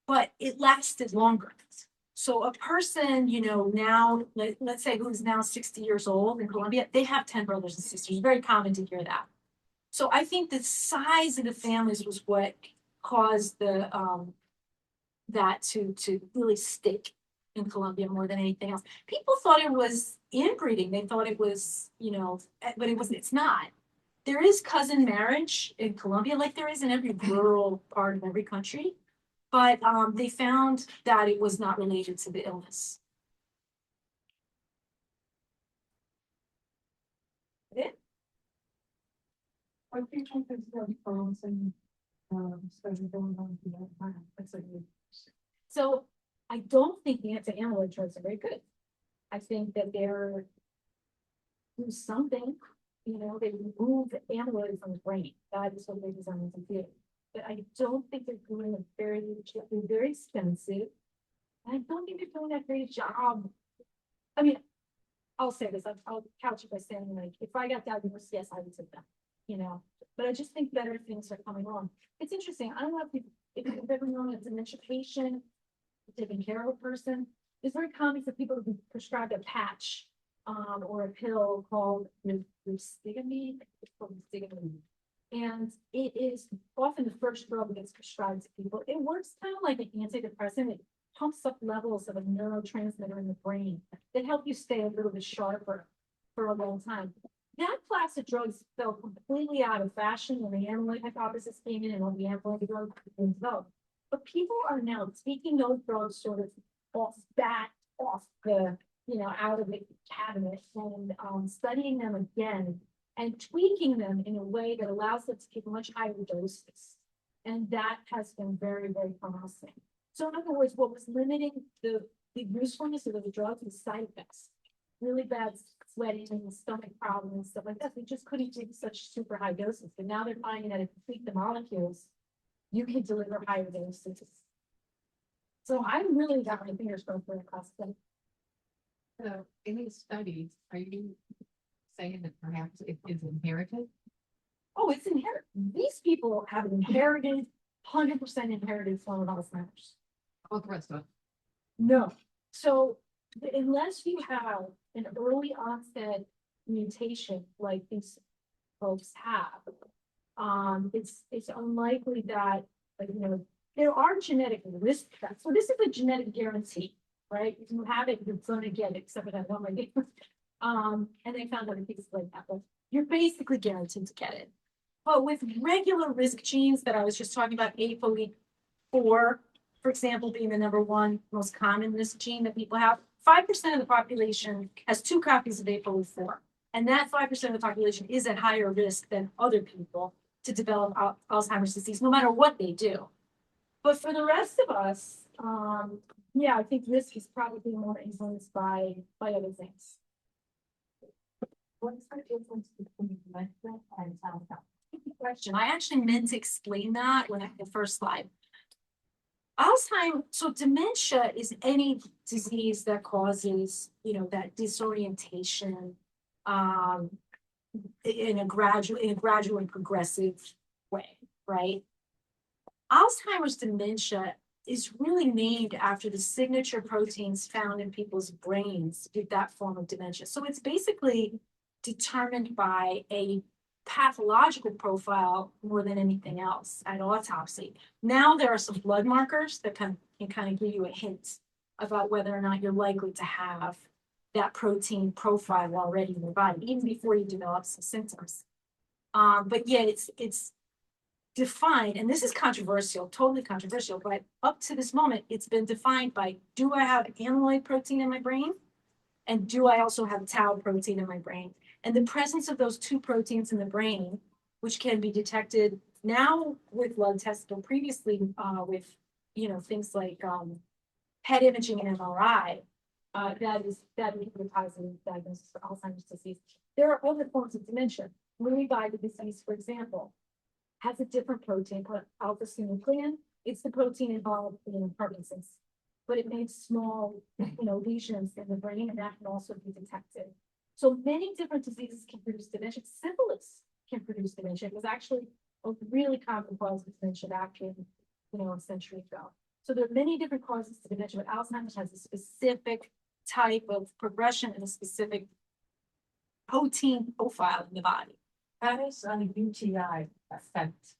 but it lasted longer. So a person, now, let's say who's now 60 years old in Colombia, they have 10 brothers and sisters. Very common to hear that. So I think the size of the families was what caused that to really stick in Colombia more than anything else. People thought it was inbreeding. They thought it was, but it's not. There is cousin marriage in Colombia, like there is in every rural part of every country. But they found that it was not related to the illness. I think there's very promising, study going on here. So I don't think the anti-amyloid drugs are very good. I think that they're do something, they remove amyloid from the brain. That is what they designed to do. But I don't think they're doing they're very expensive. And I don't think they're doing that great job. I mean, I'll say this, I'll couch it by saying, like, if I got diagnosed, yes, I would take them, but I just think better things are coming along. It's interesting. I don't know if if you've ever known a dementia patient, taking care of a person, it's very common for people to be prescribed a patch, or a pill called ristigamine. It's called ristigamine. And it is often the first drug that's prescribed to people. It works kind of like an antidepressant. It pumps up levels of a neurotransmitter in the brain that help you stay a little bit sharper for a long time. That class of drugs fell completely out of fashion when the amyloid hypothesis came in and all the amyloid drugs became developed. But people are now taking those drugs sort of off the, out of the cabinet and studying them again and tweaking them in a way that allows them to give much higher doses. And that has been very, very promising. So in other words, what was limiting the usefulness of the drugs was side effects. Really bad sweating and stomach problems and stuff like that. They just couldn't give such super high doses. But now they're finding that if you tweak the molecules, you can deliver higher doses. So I really got my fingers crossed for the class. So in these studies, are you saying that perhaps it is inherited? Oh, it's inherited. These people have inherited, 100% inherited form of Alzheimer's. All the rest of it. No. So unless you have an early onset mutation like these folks have, it's unlikely that, there are genetic risk factors. So this is a genetic guarantee, right? If you have it, you're gonna get it, except for that one lady. And they found other cases like that, but you're basically guaranteed to get it. But with regular risk genes that I was just talking about, ApoE4, for example, being the number one most common risk gene that people have, 5% of the population has 2 copies of ApoE4. And that 5% of the population is at higher risk than other people to develop Alzheimer's disease, no matter what they do. But for the rest of us, I think risk is probably more influenced by other things. What's the difference between dementia and Alzheimer's? Good question. I actually meant to explain that when I the first slide. Alzheimer's, so dementia is any disease that causes, that disorientation, in a gradual and progressive way, right? Alzheimer's dementia is really named after the signature proteins found in people's brains with that form of dementia. So it's basically determined by a pathological profile more than anything else at autopsy. Now there are some blood markers that can kind of give you a hint about whether or not you're likely to have that protein profile already in your body, even before you develop some symptoms. But yet it's defined, and this is controversial, totally controversial, but up to this moment, it's been defined by, do I have amyloid protein in my brain? And do I also have tau protein in my brain? And the presence of those 2 proteins in the brain, which can be detected now with blood tests, but previously with, things like PET imaging and MRI, that is a positive diagnosis for Alzheimer's disease. There are other forms of dementia. Lewy body disease, for example, has a different protein called alpha-synuclein. It's the protein involved in Parkinson's, but it makes small, lesions in the brain, and that can also be detected. So many different diseases can produce dementia. Syphilis can produce dementia. It was actually a really common cause of dementia back in, a century ago. So there are many different causes to dementia, but Alzheimer's has a specific type of progression and a specific protein profile in the body. How does an UTI affect?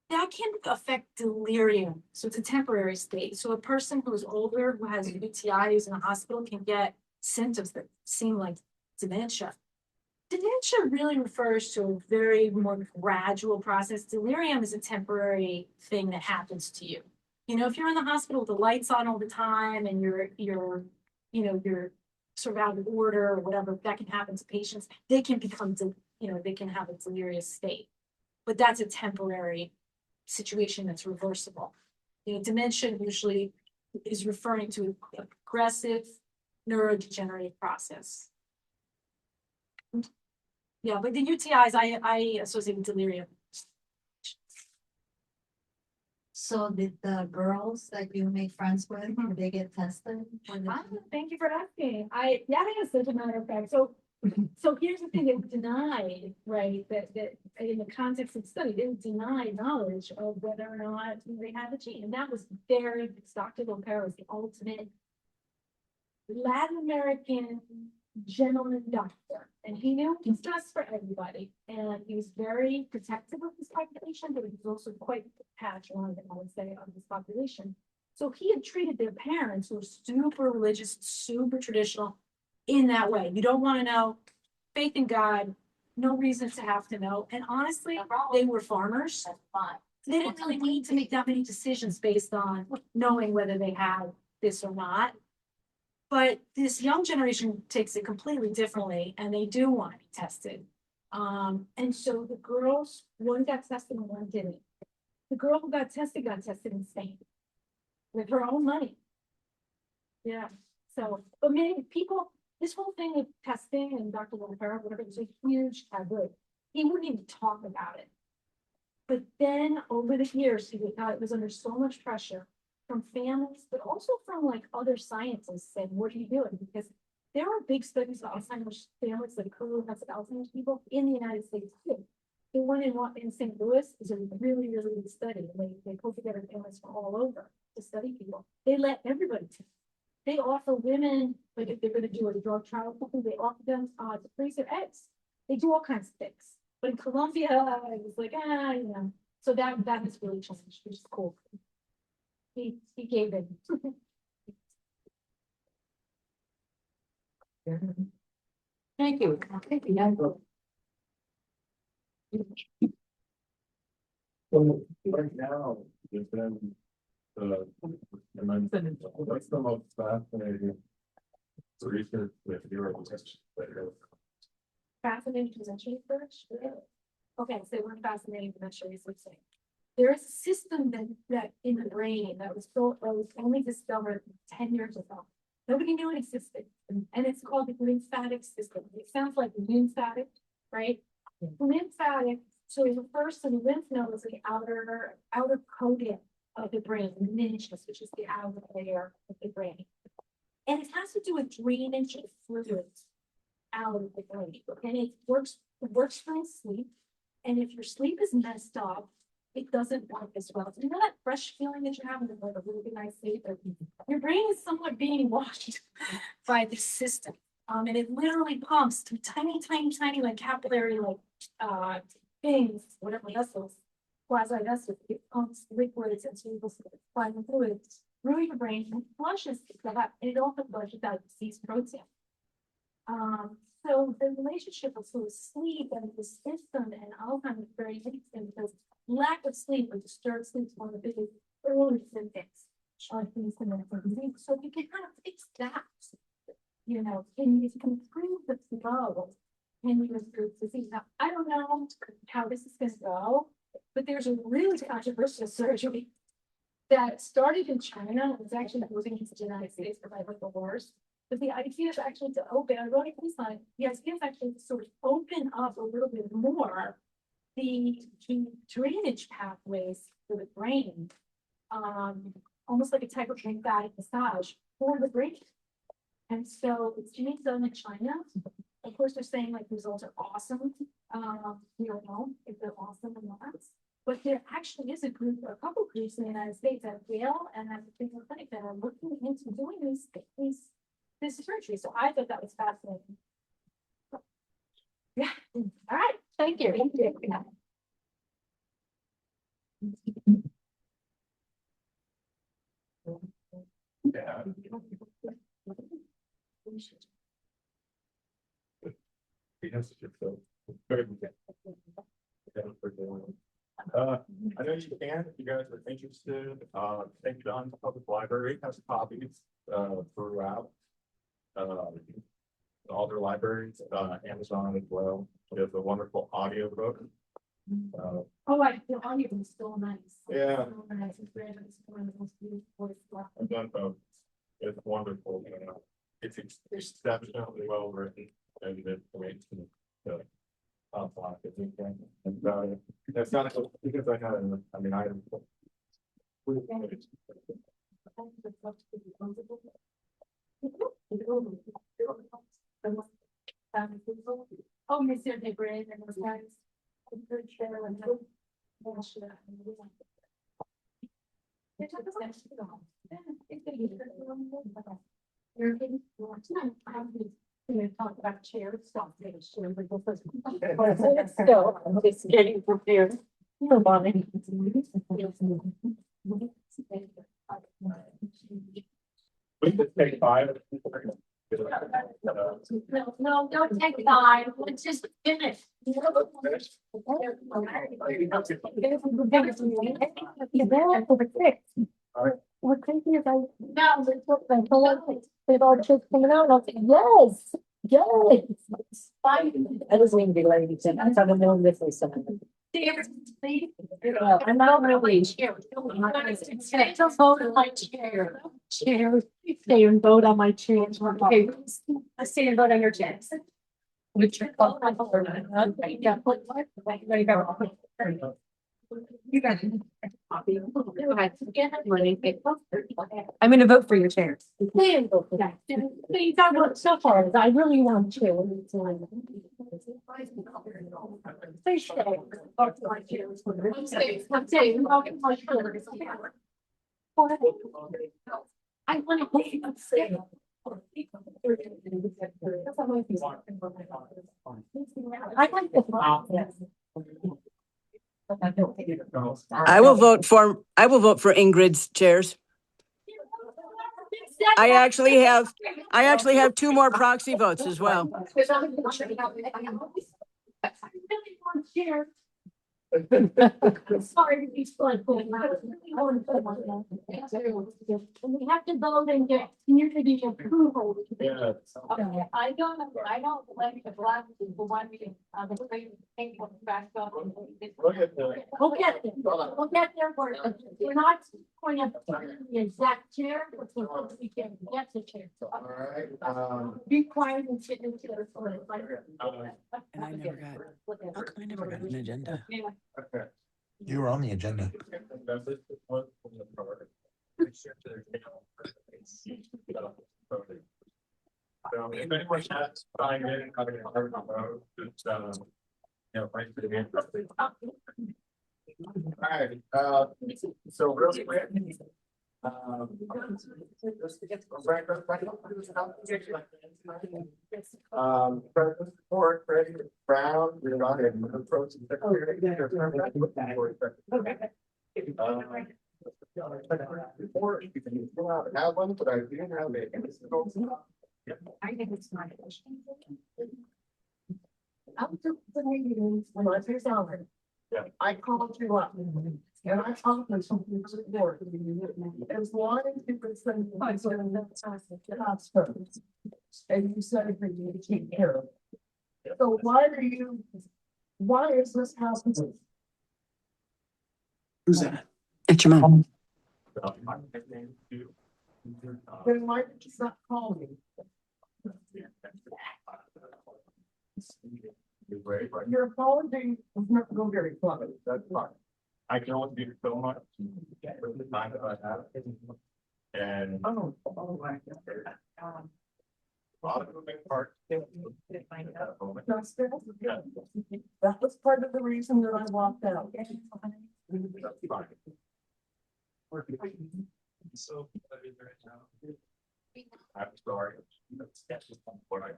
That can affect delirium. So it's a temporary state. So a person who's older, who has UTI, who's in a hospital, can get symptoms that seem like dementia. Dementia really refers to a very more gradual process. Delirium is a temporary thing that happens to you. If you're in the hospital with the lights on all the time and you're sort of out of order or whatever, that can happen to patients. They can become, they can have a delirious state. But that's a temporary situation that's reversible. Dementia usually is referring to a progressive neurodegenerative process. Yeah, but the UTIs I associate with delirium. So did the girls that you made friends with, did they get tested? Thank you for asking. Yes, as a matter of fact. So So here's the thing, they denied, right, that in the context of the study, they denied knowledge of whether or not they had the gene, and that was Dr. Lopera was the ultimate Latin American gentleman doctor, and he knew what's best for everybody, and he was very protective of his population, but he was also quite patronizing, I would say, of his population. So he had treated their parents who were super religious, super traditional, in that way. You don't want to know, faith in God, no reason to have to know. And honestly, they were farmers. That's fine. They didn't really need to make that many decisions based on knowing whether they had this or not. But this young generation takes it completely differently, and they do want to be tested. And so the girls, one got tested and one didn't. The girl who got tested in Spain with her own money. Yeah, so, but many people, this whole thing with testing and Dr. Lopera, whatever, it was a huge taboo. He wouldn't even talk about it. But then over the years, he was under so much pressure from families, but also from like other scientists saying, what are you doing? Because there are big studies of Alzheimer's families, like co-has Alzheimer's people in the United States too. The one in St. Louis is a really, really big study. They pull together families from all over to study people. They let everybody test. They offer women, like if they're going to do a drug trial, they offer them to freeze their eggs. They do all kinds of things. But in Colombia, it was like, you know. So that has really changed, which is cool. He gave in. Thank you. Thank you. So right now, there's been, what's the most fascinating research with your research? Fascinating convention research. Okay, so one fascinating convention research thing. There is a system that in the brain that was built or was only discovered 10 years ago. Nobody knew it existed. And it's called the lymphatic system. It sounds like lymphatic, right? Lymphatic, so it refers to the lymph nodes, the outer coating of the brain, the meninges, which is the outer layer of the brain. And it has to do with drainage of fluids out of the brain. And it works for sleep. And if your sleep is messed up, it doesn't work as well. So you know that fresh feeling that you're having, like a really good night's sleep? Your brain is somewhat being washed by this system. And it literally pumps through tiny, like capillary, like things, whatever vessels, quasi vessels, it pumps liquids and cerebrals, fine fluids through your brain and flushes that, and it also flushes out disease protein. So the relationship of sleep and the system and Alzheimer's is very interesting because lack of sleep or disturbed sleep is one of the biggest early symptoms of these disease. So you can kind of fix that, you know, and you can improve the flow and you improve disease. Now, I don't know how this is going to go, but there's a really controversial surgery that started in China and was actually moving into the United States for like the wars. But the idea is actually to open, ironic design, the idea is actually to sort of open up a little bit more the drainage pathways for the brain, almost like a type of lymphatic massage for the brain. And so it's being done in China. Of course, they're saying like results are awesome. We don't know if they're awesome or not. But there actually is a couple groups in the United States at Yale and at the Cleveland Clinic that are looking into doing this surgery. So I thought that was fascinating. Yeah. All right. Thank you. Thank you. Yeah. Yes, so. I know you can, if you guys are interested, St. John's Public Library has copies, throughout. All their libraries, Amazon as well. It has a wonderful audio book. Oh, I feel audio is so nice. Yeah. So nice. It's very nice. It's one of the most beautiful stuff. I've done both. It's wonderful, you know, it's exceptionally well written and information. So, and that's not because I had, I mean, I. always their degree and those guys. I'm pretty sure when they- yeah, sure. They took us next to the home. Yeah, it's a good one. You're getting- we talk about chairs, stop being sure, but this is- Still, I'm just getting prepared. For Bonnie. We could take 5. No, don't take time, let's just finish. We're thinking about. No, They've all just coming out, and I'll say, yes, yes. fine. I just mean to be late, I haven't known this was something. I'm not really. Stay and vote on my chair. Chair, stay and vote on my chair. Okay, let's stay and vote on your chairs. Which. You got it. I'm gonna vote for your chair. Stay and vote. Please, I want so far, I really want to. Please stay. I'm saying, my chair. I want to stay. I like this. I will vote for Ingrid's chairs. I actually have 2 more proxy votes as well. Sorry to be spiteful. And we have to vote and get community approval. Yeah. I don't like the black people wanting, the pink one back up. Look at the. We'll get there. We'll get there. We're not going to the exact chair, but we can get the chair. All right, Be quiet and sit into the. And I never got, how come I never got an agenda? okay. You were on the agenda. So if anyone has signed in, having a hard vote, it's, right for the end. All right, so real quick. President support, Freddie Brown, we're not in the approach. Before you can fill out, have one, but I didn't have it. I think it's my question. Up to the meetings, when I was on. Yeah. I called you up. And I talked to something to the board. As long as you could send. And you said for you to take care of. it. So why is this happening? Who's that? It's your mom. Then why did you not call me? Your apology was not go very far. That's fine. I can only do so much. With the time that I have. And. Oh. A lot of moving parts. That was part of the reason that I walked out. That's fine. So. I'm sorry. That's what I.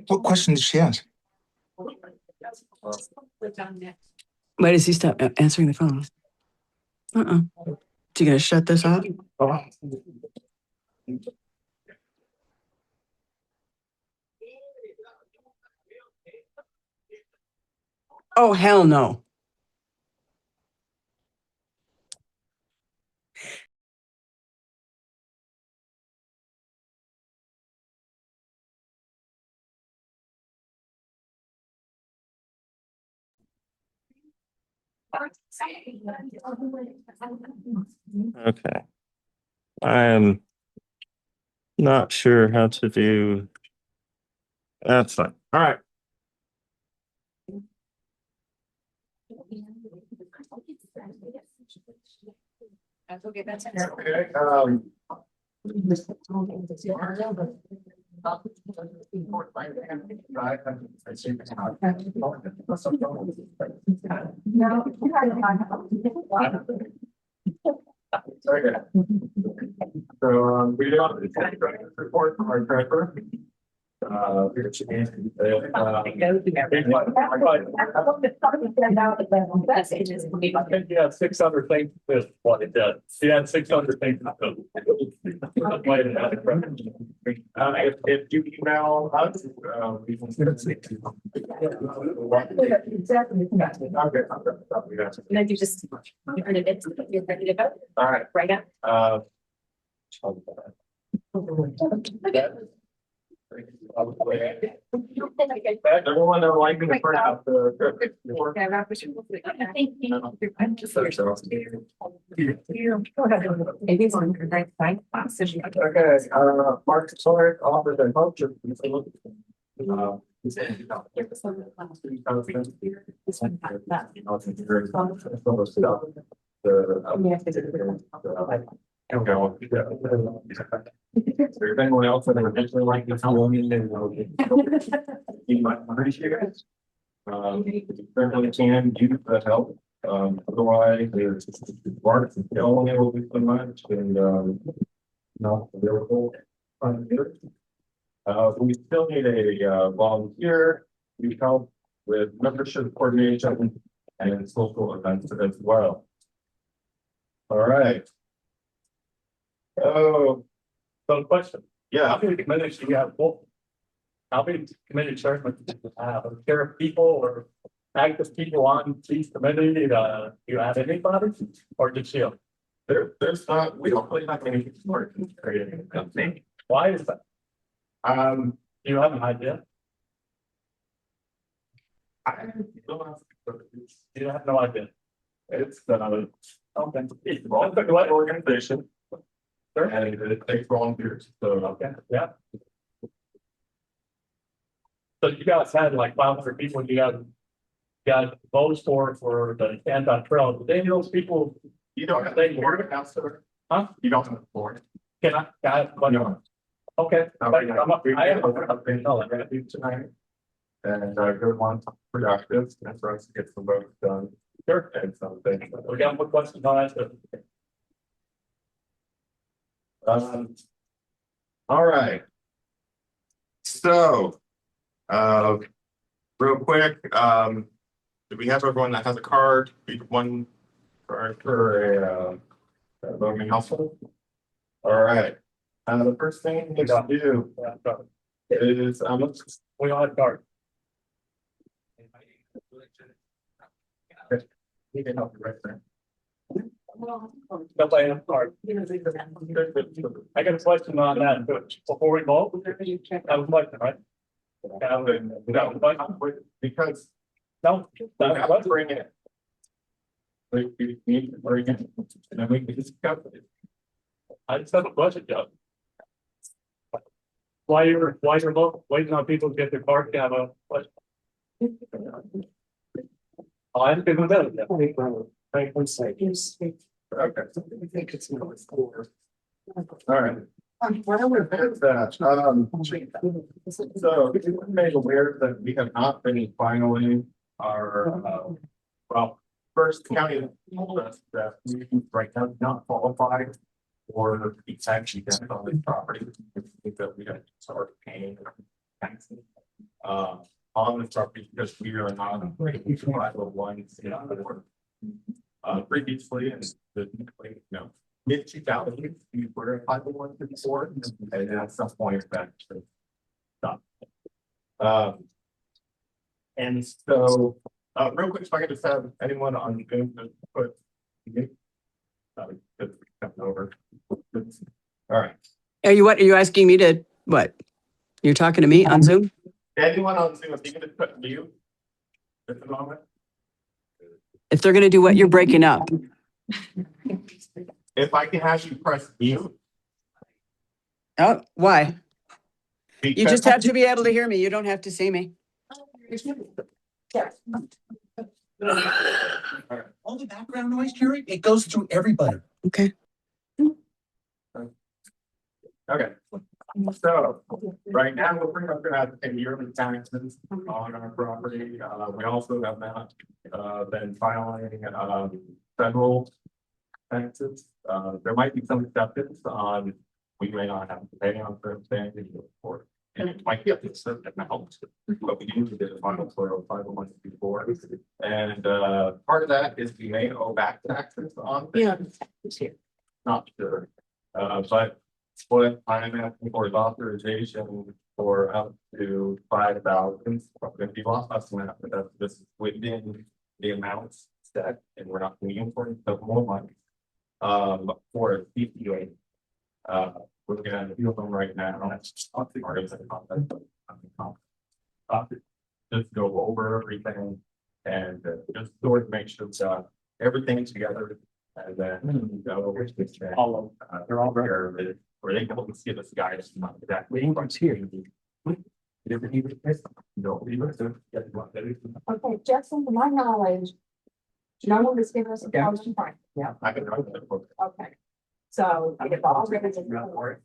What question did she ask? Why does he stop answering the phone? Is he gonna shut this off? Oh, hell no. Okay. I am not sure how to do. That's fine. All right. That's okay, that's. Okay, Okay. So, we do have the report from our treasurer. Which is, I think you have 600 things with what it does. You had 600 things. If you email us, we can send it to you. Exactly. Okay. Then you just, you're ready to go, All right. right now? Everyone that like to print out the. Okay, Mark Sawyer, office and culture. There's anyone else that would eventually like to tell me, then you might appreciate it. Certainly can use the help. Otherwise, there's Bart only able to do so much and not available. We still need a volunteer to help with membership coordination and social events as well. All right. Oh, so question. Yeah. How many committees do you have? How many committee chairmen do you have? Are there people or active people on these committees? Do you have anybody or just you? There's not, we don't really have many people. Why is that? Do you have an idea? I you have no idea. It's okay. It's what organization. And it takes volunteers. So okay, yeah. So you guys had like 500 people. You got votes for the anti-trail. Did any of those people? You don't have the board, counselor? Huh? You don't have the board. Can I? No. Okay. I'm up. I am been tonight. And good one, productive, and for us to get some votes done. Sure. And something. We got more questions on that. All right. So, real quick, do we have everyone that has a card? We have one card for a voting household. All right. The first thing we got to do is we all have cards. You can help you right there. Nobody has card. I got a question on that before we vote. That was question, right? Because no, let's bring it. We need to bring it, and then we can discuss it. I just have a question, Joe. Why you're waiting on people to get their card to have a question? I'm good with that. Okay. I think it's number 4. All right. So we made aware that we have not been filing our well, first county told us that we right now do not qualify for the tax exempt on this property. I think that we have to start paying taxes on this property because we are not a 501 previously and the mid 2000s we were a 501 before, and at some point that stop. And so real quick, if I could just have anyone on Zoom to put over. All right. Are you asking me to what? You're talking to me on Zoom? Anyone on Zoom, if you can just put mute at the moment. If they're gonna do what, you're breaking up. If I can have you press mute. Oh, why? You Because just have to be able to hear me. You don't have to see me. All the background noise, Jerry, it goes through everybody. Okay. Okay. So, right now, we're pretty much gonna have to pay yearly taxes on our property. We also have not, been filing, federal taxes. There might be some acceptance on, we may not have to pay on certain things or and it might be up to a certain amount, but we usually did a final for 501 before. And, part of that is we may owe back taxes on. Yeah. Not sure, but what I'm asking for is authorization for up to 5,000. If you lost us, but that's just within the amounts set, and we're not paying for it, so more money. For a CPA. We're gonna deal them right now. That's just part of the content. Just go over everything and just sort of make sure that everything's together. And then go over to all of they're all aware of it, or they can always give us guidance on exactly what's here. Okay, Jackson, to my knowledge, no one has given us a thousand fine. Yeah. I can write that book. Okay. So I get all written in report.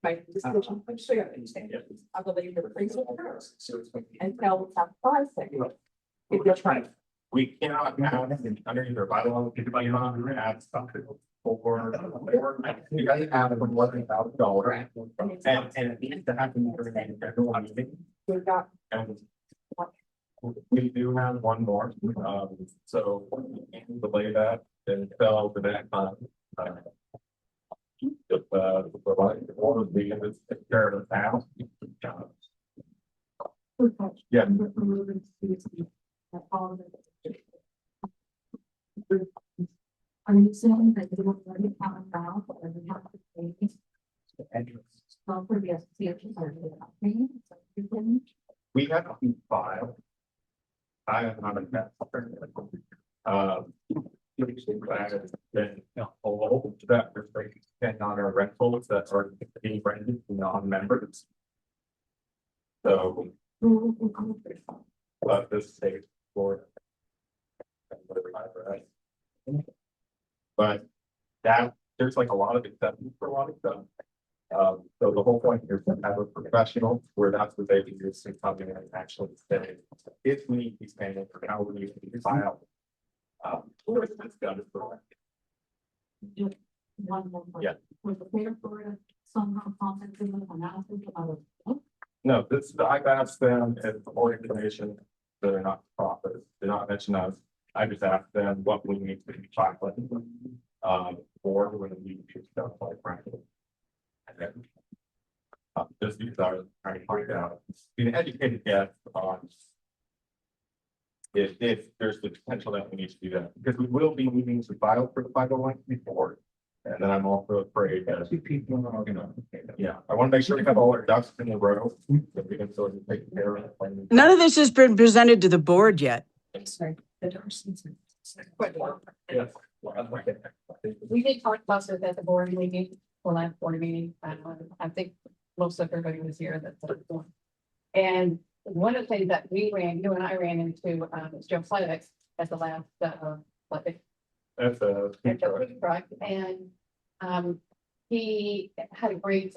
Make the decision, I'm sure you understand. I believe the police will first and tell us how to if you're trying. We cannot have under your bylaw, you don't have something for, you guys have it for more than $1,000. And it needs to happen during the general meeting. We've got. And we do have one more, so we can delay that and tell the next time. If provide all of the take care of the house. Yeah. Are you saying that they don't let it count down or they have to pay? Well, for the association, are they not paying? We have to file. I am not a best. Then all that restrictions and on our rentals that are being rented to non-members. So. But this state for. But that, there's like a lot of acceptance for a lot of stuff. So the whole point here is to have a professional where that's what they can use to come in and actually say, if we need to be spending for how we need to file. Where is this done for? One more. Yeah. Was the paper for it somehow contacted them analysis about it? No, this, I've asked them if more information, they're not profit, they're not mentioning us. I just asked them what we need to be filing. Or when we do stuff like frankly. And then. Just because I was trying to find out, being educated guess on. If there's the potential that we need to do that, because we will be needing to file for the 501 before. And then I'm also afraid that people are gonna, yeah, I want to make sure we have all our ducks in a row. That we can sort of take care of it. None of this has been presented to the board yet. Sorry, the Darcy's. Yes. We did talk about this at the board meeting, the last board meeting. I think most of everybody was here that's one. And one of the things that you and I ran into, was Joe Sladek at the last, That's a. Right, and he had a great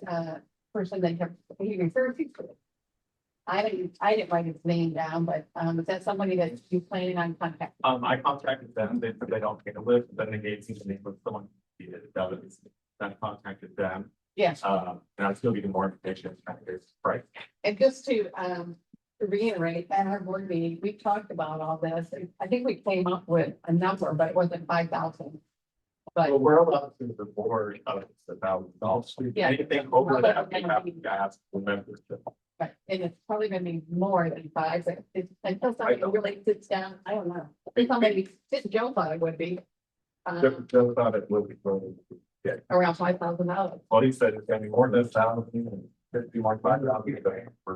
person that he referred to. I didn't write his name down, but is that somebody that you planning on contacting? I contacted them, they said they don't get a list, then they gave me the name of someone who does, then I contacted them. Yes. And I'll still give you more information, right? And just to reiterate, at our board meeting, we talked about all this. I think we came up with a number, but it wasn't 5,000. But Well, we're allowed to the board of $1,000. Yeah. Anything over that, we have to ask the membership. right, and it's probably gonna be more than 5, but it's until somebody really sits down, I don't know. I think maybe Joe thought it would be Joe thought it would be going to get, around $5,000. well, he said it's gonna be more than 1,000 and 50 more 5,000.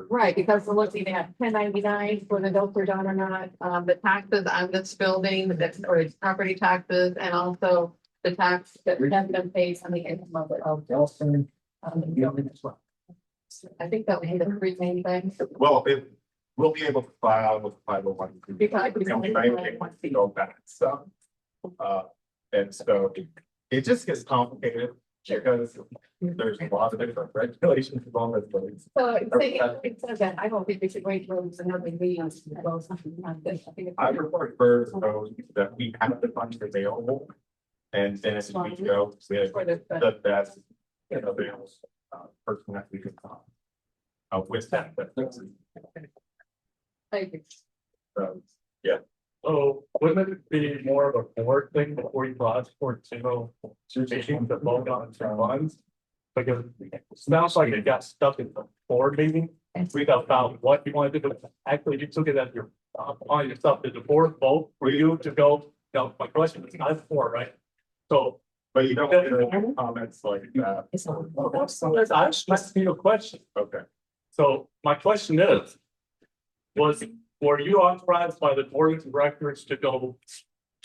Right, because we're looking at 1099 for the adults are done or not, the taxes on this building, or its property taxes, and also the tax that has been paid on the income of the building as well. I think that would be the three main things. Well, we'll be able to file with 501. Because We may want to go back some. And so it just gets complicated. Because there's a lot of different regulations on this place. So it says that, I don't think we should wait for another meeting to go something like this. I think it's- I would prefer those that we have the funds available. And then as we go with For the- the best, available, person that we can talk. With that, Thank you. yeah. Oh, wouldn't it be more of a board thing before you ask for two meetings that vote on two funds? Because it sounds like it got stuck in the board meeting and we got found what you wanted to do. Actually, you took it as your, on yourself, did the board vote for you to go? No, my question is not for, right? So. But you don't get comments like that. I asked you a question. Okay. So my question is, were you authorized by the board of directors to go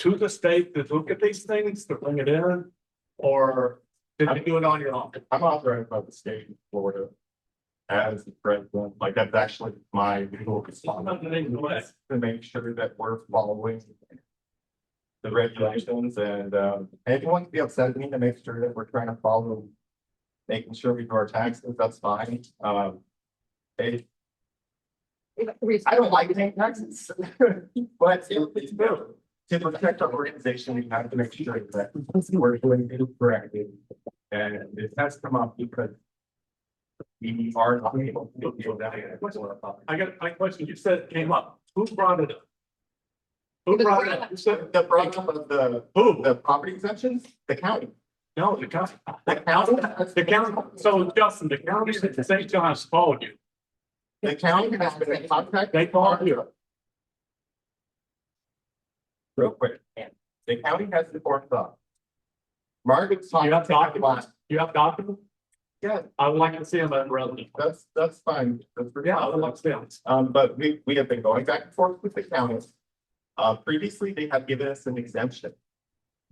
to the state to look at these things, to bring it in? Or did you do it on your own? I'm authorized by the state of Florida as the president. Like that's actually my legal responsibility to make sure that we're following the regulations and anyone can be upset at me to make sure that we're trying to follow, making sure we do our taxes, that's fine. I don't like paying taxes, but it's good. To protect our organization, we have to make sure that we're doing it correctly. And it has come up because we are not able to deal with that. I got my question. You said it came up. Who brought it up? Who brought it up? You said the brought up of the property exemptions? The county. No, the county. The county. The county. So Justin, the county said the St. John's followed you. The county has been in contact. They called you. Real quick, the county has informed us. Margaret's talking. You have documents? You have documents? Yeah. I would like to see them as relevant. That's fine. Yeah, I would like to see them. But we have been going back and forth with the county. Previously, they have given us an exemption.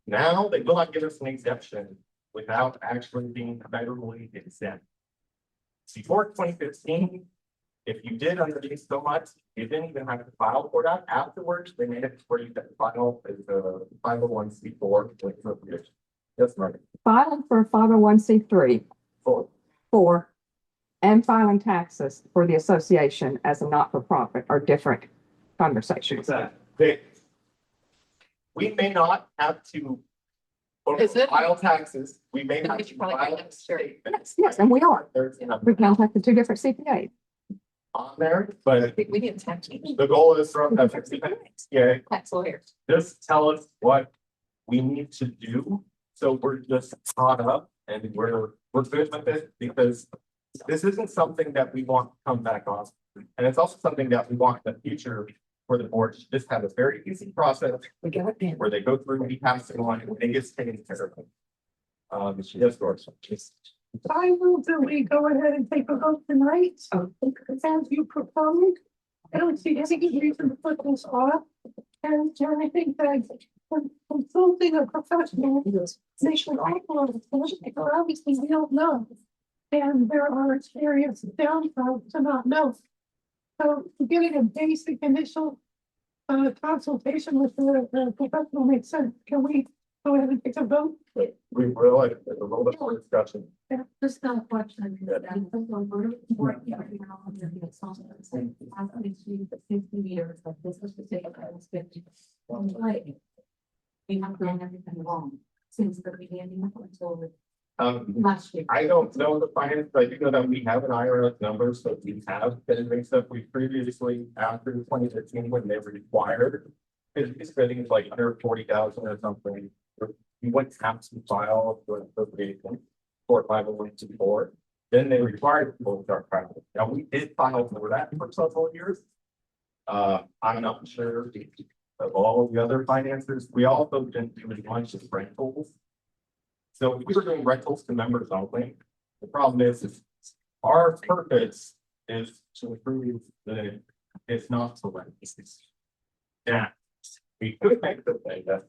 Now, they will not give us an exemption without actually being federally exempt. Before 2015, if you did underneath so much, you didn't even have to file for that. Afterwards, they made it where you could file as a 501c4. Yes, Marty. Filing for a 501c3 for and filing taxes for the association as a not-for-profit are different conversations. Exactly. We may not have to file taxes. We may not have to file statements. Yes, and we are. There's We contacted two different CPAs. on there, but We didn't tax you. the goal is from yeah, Tax lawyers. just tell us what we need to do. So we're just caught up and we're good with it because this isn't something that we want to come back on. And it's also something that we want in the future for the board to just have a very easy process where they go through and we pass it on and it gets taken care of. Yes, Doris. I move that we go ahead and take a vote tonight. As you proposed. I don't see any reason to put this off. And I think that consulting a professional, they should act on it, because obviously we don't know. And there are experienced downsides to not know. So getting a basic initial consultation with the professional makes sense. Can we go ahead and take a vote? We will, a little bit more discussion. Yeah, just a question. Years, but this was specific, I was 50. Like, we have done everything wrong since the beginning until last year. I don't know the finance, but I do know that we have an IRS number, so we have been doing stuff we previously, after 2015, when they were required. It's spending like under 40,000 or something. We went to have to file for appropriation for 501c4. Then they required people to start filing. Now, we did file for that for several years. I'm not sure of all the other financiers. We also didn't do as much as rentals. So we were doing rentals to members only. The problem is our purpose is to improve it's not to rent. Yeah, we could make the thing that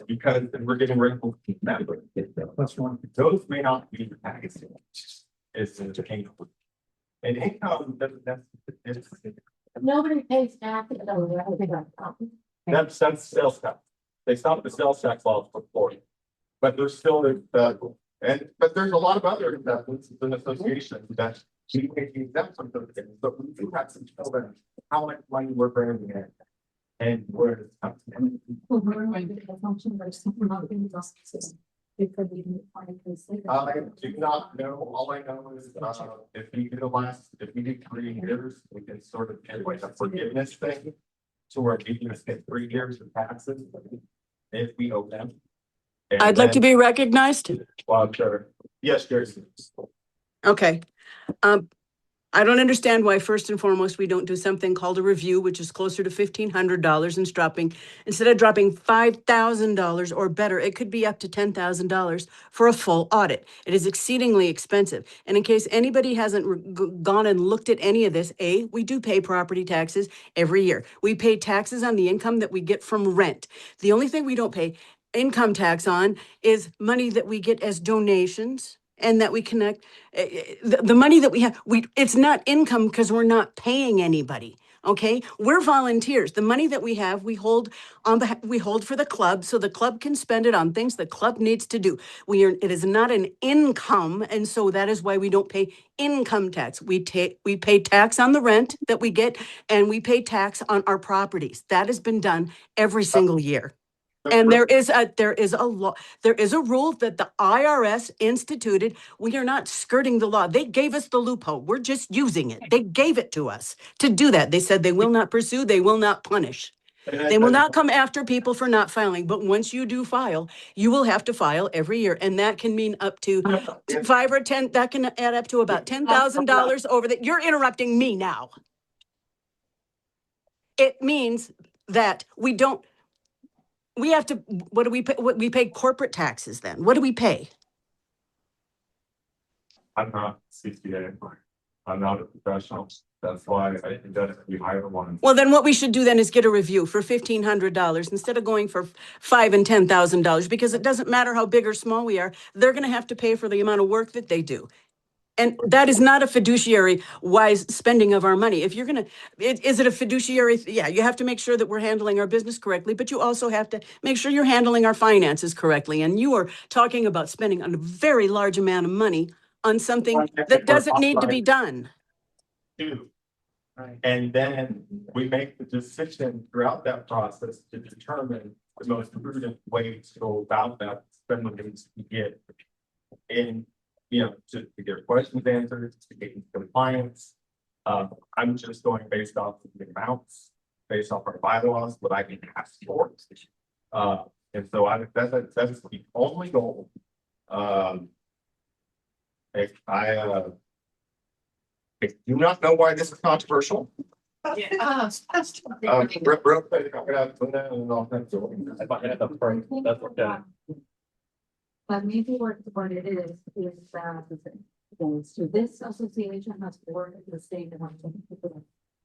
because we're getting rentals to members. That's one. Those may not be taxed. It's income. And income that's Nobody pays tax. that's sales tax. They stopped the sales tax laws for 40. But there's still the but there's a lot of other investments and associations that we may be exempt from those things, but we do have some children, how much money we're bringing in. And where it's coming from. Well, we're going to the function where something not being lost. It could be. I do not know, all I know is, if we do 3 years, we can sort of get like a forgiveness thing. So we're making us get 3 years of taxes if we owe them. And I'd like to then- be recognized. Well, sure. Yes, Jason. Okay. I don't understand why, first and foremost, we don't do something called a review, which is closer to $1,500 and instead of dropping $5,000 or better, it could be up to $10,000 for a full audit. It is exceedingly expensive. And in case anybody hasn't gone and looked at any of this, we do pay property taxes every year. We pay taxes on the income that we get from rent. The only thing we don't pay income tax on is money that we get as donations and that we connect the money that we have. It's not income because we're not paying anybody. Okay, we're volunteers. The money that we have, we hold for the club, so the club can spend it on things the club needs to do. It is not an income, and so that is why we don't pay income tax. We pay tax on the rent that we get, and we pay tax on our properties. That has been done every single year. And there is a law, there is a rule that the IRS instituted. We are not skirting the law. They gave us the loophole. We're just using it. They gave it to us to do that. They said they will not pursue, they will not punish. They will not come after people for not filing, but once you do file, you will have to file every year. And that can mean up to 5 or 10, that can add up to about $10,000 over that. You're interrupting me now. It means that we have to, what do we pay? We pay corporate taxes then. What do we pay? I'm not CPA. I'm not a professional. That's why I think that if we hire one. Well, then what we should do then is get a review for $1,500 instead of going for $5,000 and $10,000, because it doesn't matter how big or small we are. They're going to have to pay for the amount of work that they do. And that is not a fiduciary wise spending of our money. If you're going to, is it a fiduciary? Yeah, you have to make sure that we're handling our business correctly, but you also have to make sure you're handling our finances correctly. And you are talking about spending a very large amount of money on something that doesn't need to be done. And then we make the decision throughout that process to determine the most prudent way to go about that spending to get in, to get questions answered, to get into compliance. I'm just going based off of the amounts, based off our bylaws, what I can ask for. And so that's the only goal. I do not know why this is controversial. Real quick, I'm gonna put that in all kinds of. That's okay. But maybe what it is that so this association has worked with the state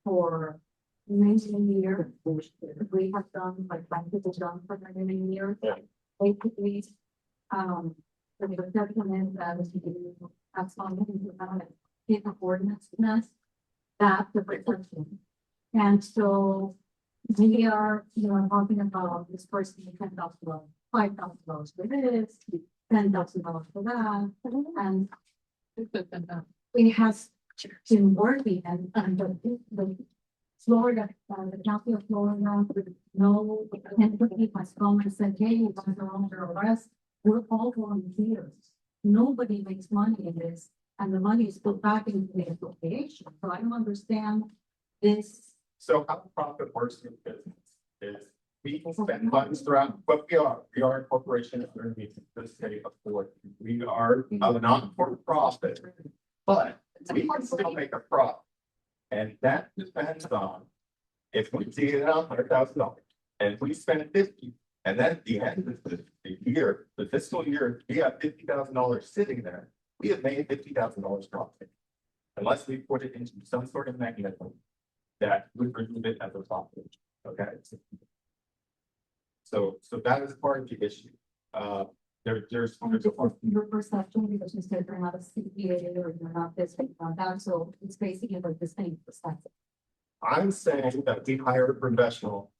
for many years. We have done like people done for many years. Basically, the document that has something about it. In ordinance that the protection. And so we are, talking about this person, $10,000, $5,000 for this, $10,000 for that. And it has been working and the Florida, the county of Florida, no entity has come and said, hey, you guys are under arrest. We're all volunteers. Nobody makes money in this. And the money is put back into the association. So I don't understand this. So how the profit works in business is we can spend funds throughout, but we are a corporation underneath the state authority. We are a non-for-profit, but we can still make a profit. And that depends on if we see it on $100,000 and if we spend 50, and then at the end of the year, the fiscal year, we have $50,000 sitting there. We have made $50,000 profit, unless we put it into some sort of mechanism that would remove it as a profit. Okay. So that is part of the issue. There's your perception because you said you're not a CPA or you're not this or not that. So it's basically like the same perspective. I'm saying that we hire a professional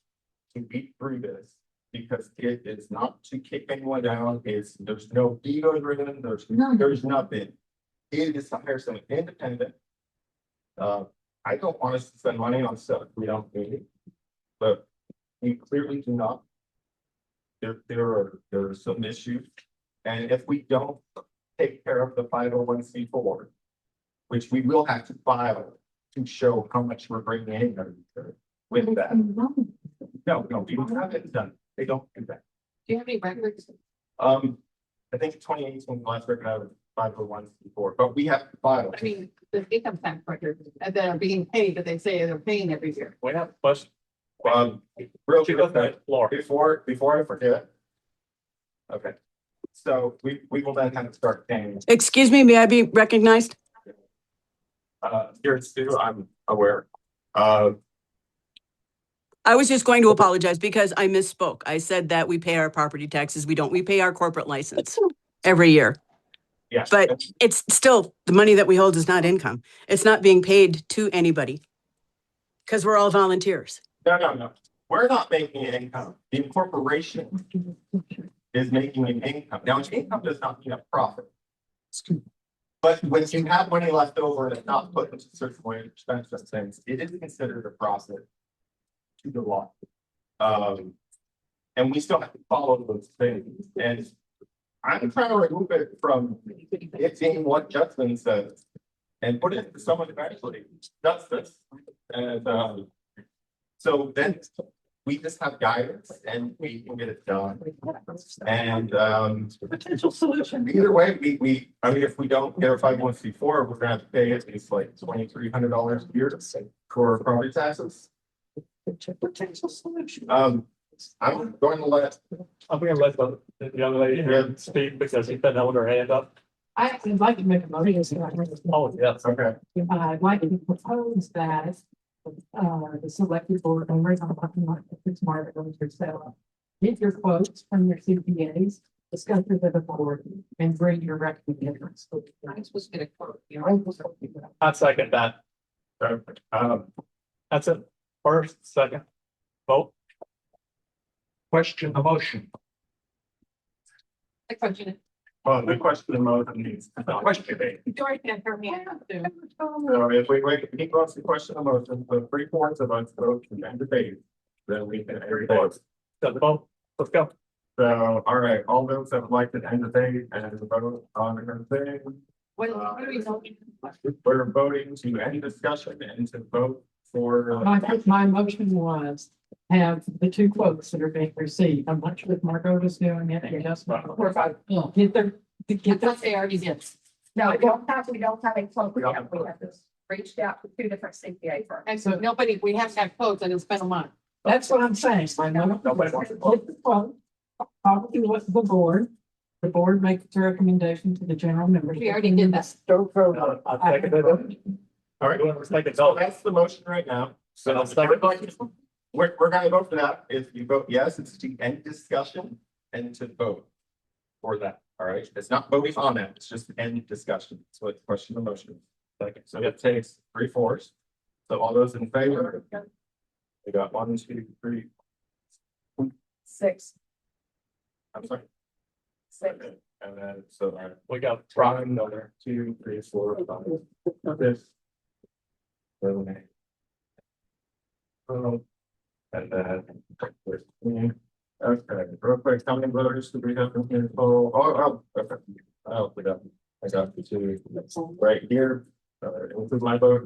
to beat through this because it is not to kick anyone down, there's no ego driven, No. there's nothing. It is to hire someone independent. I don't want us to spend money on stuff we don't need, but we clearly do not. There are some issues, and if we don't take care of the 501c4, which we will have to file to show how much we're bringing in with that. No, we don't have it done. They don't do that. Do you have any records? I think 2018 last record I was 501c4, but we have to file. I mean, the income tax records that are being paid, that they say they're paying every year. We have a question. Real She quick, goes to the floor. before I forget. Okay, so we will then kind of start paying. Excuse me, may I be recognized? Here Stu, I'm aware. I was just going to apologize because I misspoke. I said that we pay our property taxes. We don't. We pay our corporate license every year. Yeah. But it's still, the money that we hold is not income. It's not being paid to anybody. Because we're all volunteers. No. We're not making an income. The incorporation is making an income. Now, income does not mean a profit. But when you have money left over and it's not put into certain way expense and things, it is considered a profit to the law. And we still have to follow those things. And I'm trying to remove it from it being what Justin says and put it into someone who actually does this. And so then we just have guidance and we can get it done. And Potential solution. either way, I mean, if we don't get our 501c4, we're gonna have to pay at least like $2,300 a year for property taxes. Potential solution. I'm going to let the young lady here speak because she's been holding her hand up. I'd like to make a motion. Oh, yes. okay. I'd like to propose that the selected board members, I'm talking about it's Margaret or so, get your quotes from your CPAs, discuss it with the board, and bring your recommendations. I'm supposed to get a quote, you know? I second that. That's it. First, second, vote. Question, a motion. The question. Well, the question of motion needs. Dory can't hear me. I have to. So if we keep on the question of motion, the 3/4 of us vote to end debate, then we can vote. Vote. Let's go. So, all right, all those that would like to end debate and vote on her thing. What are we voting? We're voting to end discussion and to vote for. My motion was have the two quotes that are being received. I'm not sure if Margot is doing it, and just or if I get their. Get their, They already did. No, we don't have a quote We don't yet. have We have just reached out to two different CPA firms. And so nobody, we have to have quotes and it's been a month. that's what I'm saying. My motion. Nobody wants to Get the quote. Talk to what the board makes its recommendation to the general members. We already did that. Don't vote on it. I'll second it. All right, Let's take it. so that's the motion right now. So we're gonna vote for that. If you vote yes, it's to end discussion and to vote for that. All right, it's not voting on it, it's just end discussion. So it's question of motion. Second, so it takes 3/4. So all those in favor? We got 1, 2, 3. 6. I'm sorry. 6. And then, so We got Brian, another 2, 3, 4, 5. This. 7, 8. And then. there's me. Okay, real quick, how many voters do we have in here? Okay. I got the 2 right here. Include my vote.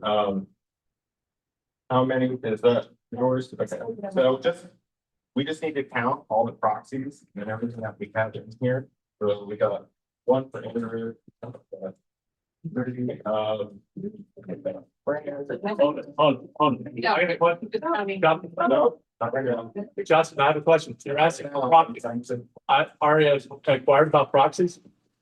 How many is that yours? Okay, so we just need to count all the proxies and everything that we have in here. So we got 1 for Andrew. 30, no, not right now. Justin, I have a question. You're asking for proxies. I already inquired about proxies.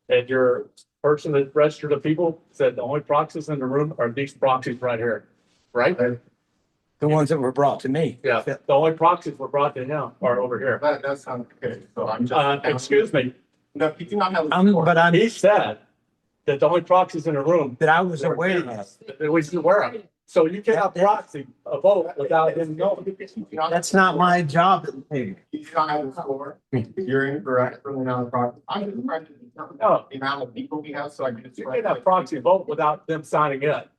And your person that registered the people said the only proxies in the room are these proxies right here, right? The ones that were brought to me. Yeah, the only proxies were brought to him are over here. That sounds okay. So I'm just. Excuse me, No, you do not have. But he said that the only proxies in the room that I was aware of. that we should wear them. So you cannot proxy a vote without him knowing. That's not my job. Hey, You don't have the floor. You're incorrect from the proxy. I'm just trying to determine No. the amount of people we have, so I can. You can't have proxy vote without them signing it.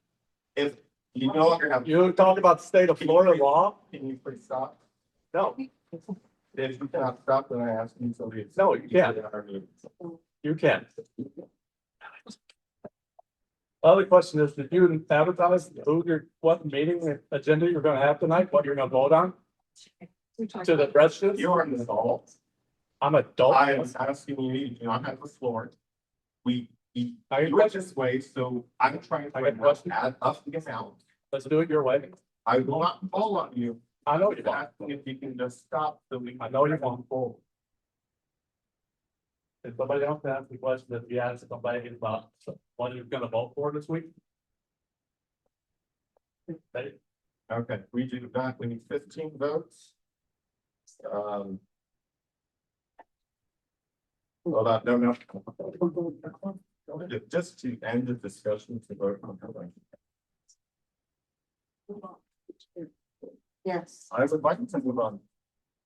If you no longer have. You talk about the state of Florida law? Can you please stop? No, If you cannot stop, then I ask you to leave. No, you can't. you can't. Other question is, did you advertise what meeting agenda you're gonna have tonight, what you're gonna vote on to the residents? You are an adult. I'm adult. I am asking you, you do not have the floor. We I do it this way, so I'm trying I got to questions. add up the amount. Let's do it your way. I will not call on you. I know I'm you won't. asking if you can just stop so we. I know you won't. If somebody else has the question that we asked somebody about what you're gonna vote for this week? Okay. Okay, we do that. We need 15 votes. Well, that, no. Just to end the discussion to vote on her. Yes. I would like to move on.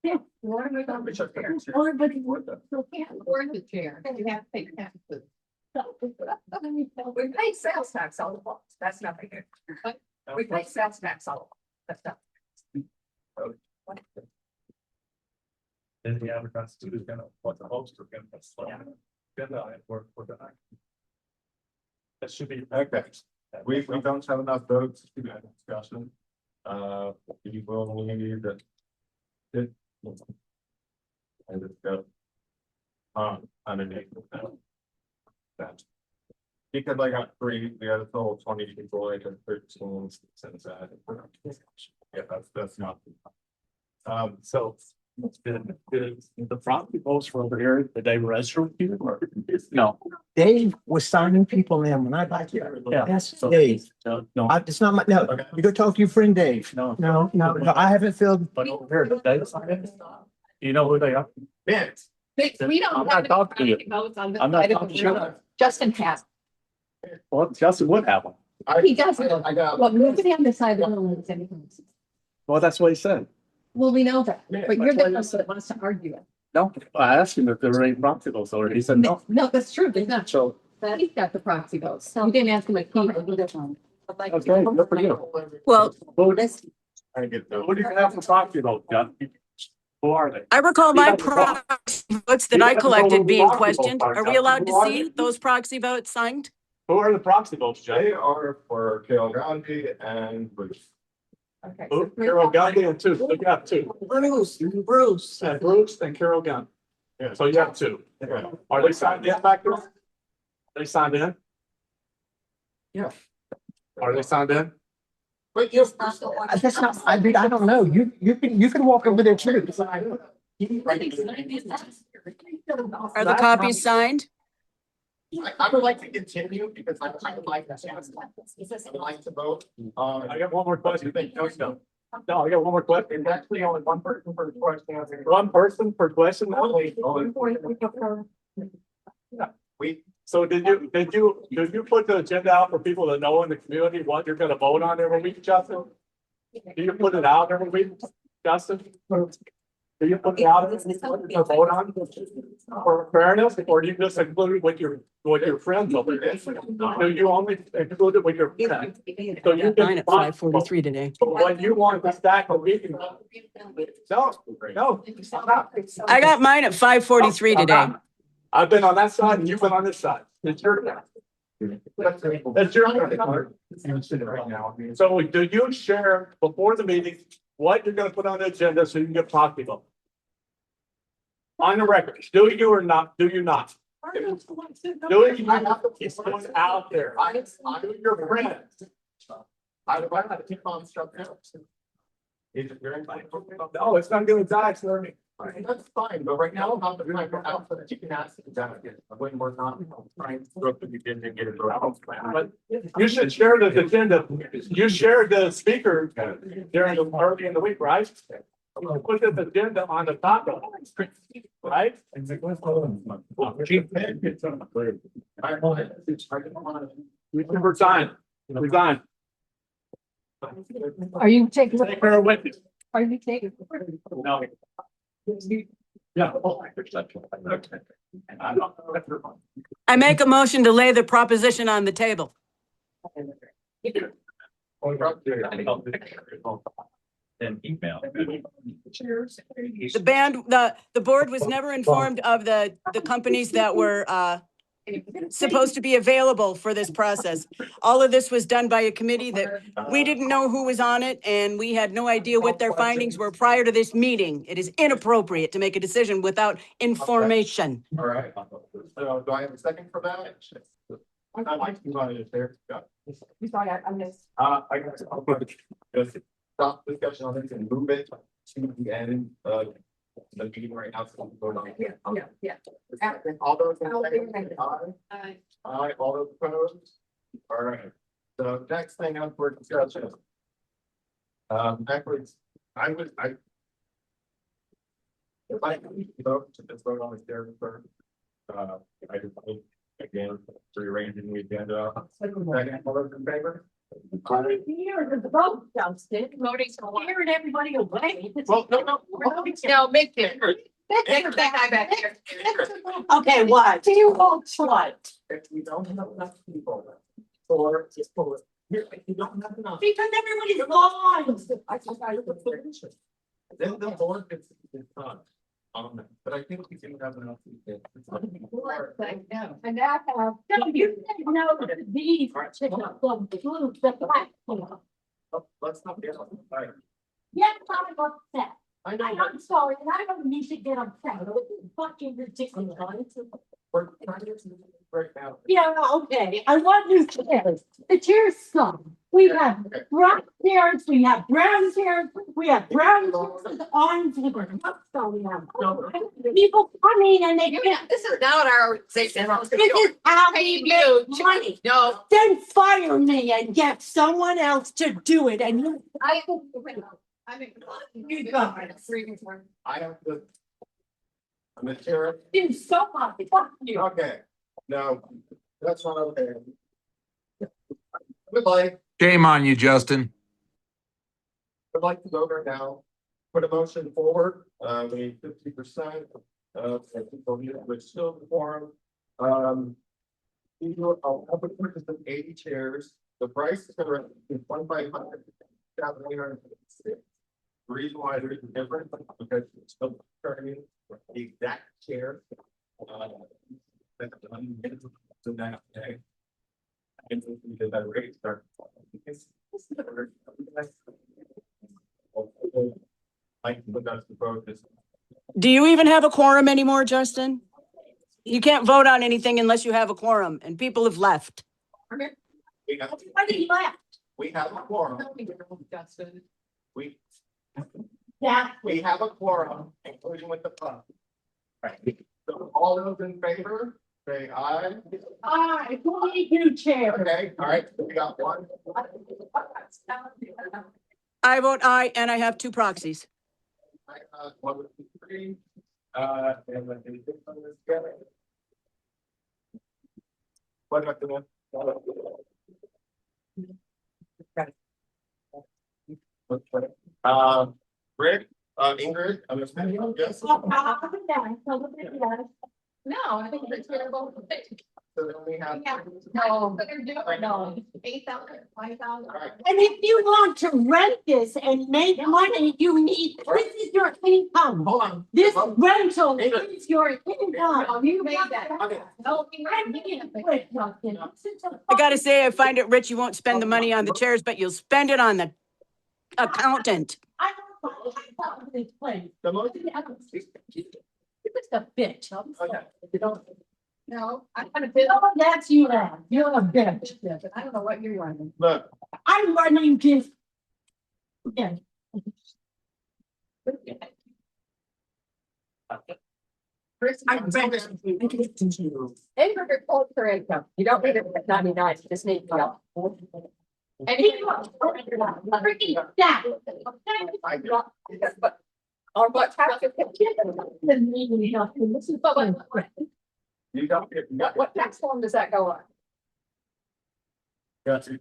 You want to move on? Which I think is- Everybody Or the chair, you have to pay taxes. We pay sales tax on the books, that's nothing good. We pay sales tax on the books, that's not. Then the advertising is gonna, what the host are gonna. Gonna work for the. That should be. Okay, we don't have enough votes to have a discussion. We will need that. And it's go. Underneath. That. Because I got 3, we had a total of 20 people, I got 13 since that. Yeah, that's not. So. The property votes for over here, did they register you or? No. Dave was signing people in when I got here. Yeah. That's Dave. No, It's not my, no, you go talk to your friend Dave. no. No, I haven't filled. But over here, did they sign it? You know who they are? Man, We don't. I'm not talking to you. Votes on this I'm not item. talking to you. Justin has, Well, Justin would have one. he doesn't. I got. Well, nobody on this side of the room is anything. Well, that's what he said. Well, we know that, Yeah, but you're the person that wants to argue it. No, I asked him if there were any proxy votes over. He said no. No, that's true, there's not. So, He's got the proxy votes. You didn't ask him if he. okay, good for you. Well, I get Who do you have for proxy votes, John? Who are they? I recall my You got the wrong- proxy votes that you I got the collected wrong being proxy questioned. votes, Are we Justin. allowed to Who are see they? those proxy votes signed? Who are the proxy votes, John? They are for Carol Gandhi and Bruce. Okay. Who? Carol Gunn and 2. So you have 2. Bruce. And Bruce and Carol Gunn. Yeah. So you have 2. Yeah. Are they signed in back there? They signed in? Yeah. Are they signed in? But you're. That's not, I mean, I don't know. You can walk over there too. Are the copies signed? I would like to continue because I would like to. I would like to vote. I got one more question. No. No, I got one more question. It's actually only one person per question. One person per question? We, So did you put the agenda out for people to know in the community what you're gonna vote on every week, Justin? Do you put it out every week, Justin? Do you put it out what you're gonna vote on for fairness, or do you just include it with your friends over there? Do you only include it with your friends? So you Mine can. at 5:43 today. When you want to stack a meeting. No, no. I'm not. I got mine at 5:43 today. I've been on that side and you've been on this side. It's your turn. It's your turn. right now. So do you share before the meeting what you're gonna put on the agenda so you can get proxy vote? On the record, do you or not, do you not? Do you? It's going out there. I'm your friend. I would like to keep on structure. Is it very? No, it's not gonna die, it's learning. That's fine, but right now I'm not the time for out so that you can ask the delegate when we're not trying to go to the agenda and get it. But you should share the agenda. You shared the speaker during the early in the week, right? Put this agenda on the top of it, right? You can resign. Resign. Are you taking? Bear with you. Are you taking? No. Yeah. Oh, I understand. Okay. I don't know if you're- I make a motion to lay the proposition on the table. Then email. The band, the board was never informed of the companies that were supposed to be available for this process. All of this was done by a committee that we didn't know who was on it, and we had no idea what their findings were prior to this meeting. It is inappropriate to make a decision without information. All right. So do I have a second for that? I'd like to move it there. I'm sorry, I missed. I guess I'll put just stop discussion on this and move it to the end of the meeting right now. So we can vote on it. Yeah. All those in favor? Aye. Aye, all those opposed? All right, so next thing up for discussion. Backwards, I. If I could vote to just vote on the chair first. I just, again, rearranging the agenda. Second, all those in favor? Aye. Here, the vote, Justin, Voting for what? scaring everybody away. Well, no. No, make it. That guy back here. Okay, what? Do you vote what? If we don't have enough people, or just pull it. Here, if you don't have enough. Because everybody's gone. Then the board is done. But I think we can have enough. And I have, no, you didn't know that these are chicken from the blue, the black one. Let's not get on the fire. Yes, I'm upset. I know, I'm sorry, and I don't need to get upset. This is fucking ridiculous. we're trying to get some right now. Yeah, okay, I want new chairs. The chairs suck. We have black chairs, we have brown chairs, we have brown chairs with orange. What so we have? People coming and they can't. This is not our organization. This is how Pay we you. make money. No. Then fire me and get someone else to do it and you. I mean. You guys. I have to. I'm the chair. Do so much. Fuck you. Okay, no, that's not okay. Goodbye. Shame on you, Justin. I'd like to go right now, put a motion forward, we need 50% of the people here, which still the forum. I'll have a purchase of 80 chairs, the price is gonna be 2,500. The reason why there is a difference, because it's still turning the exact chair. So that day. And so we did that rate start. Like, but that's the vote is. Do you even have a quorum anymore, Justin? You can't vote on anything unless you have a quorum, and people have left. We have, Everybody left. we have a quorum, Justin. we, Yeah. we have a quorum, including with the pub. Right, so all those in favor, say aye. I need new chairs. Okay, all right, we got one. I vote aye, and I have two proxies. One, two, three, and then we take on this together. What about the one? Rick, Ingrid, I'm assuming, yes. No, I think it's terrible. So then we have. No, but they're different. No. 8,000, 5,000. All right. And if you want to rent this and make money, you need, this is your income. Hold on. This Well, rental Ingrid. is your income. Oh, you made that. Okay. No, I can't quit, Justin. I gotta say, I find it rich you won't spend the money on the chairs, but you'll spend it on the accountant. I don't know this place. The motion. You're just a bitch. Okay, if you don't. No, I'm gonna bid. Oh, that's you now. You're a bitch. I don't know what you're running. Look, I'm running this. Yeah. Chris, I'm ready. Income culture income. You don't need it at 99, you just need to know. And he was freaking that. I got. But on what tax? This is fun. You got it. What tax form does that go on? Got you.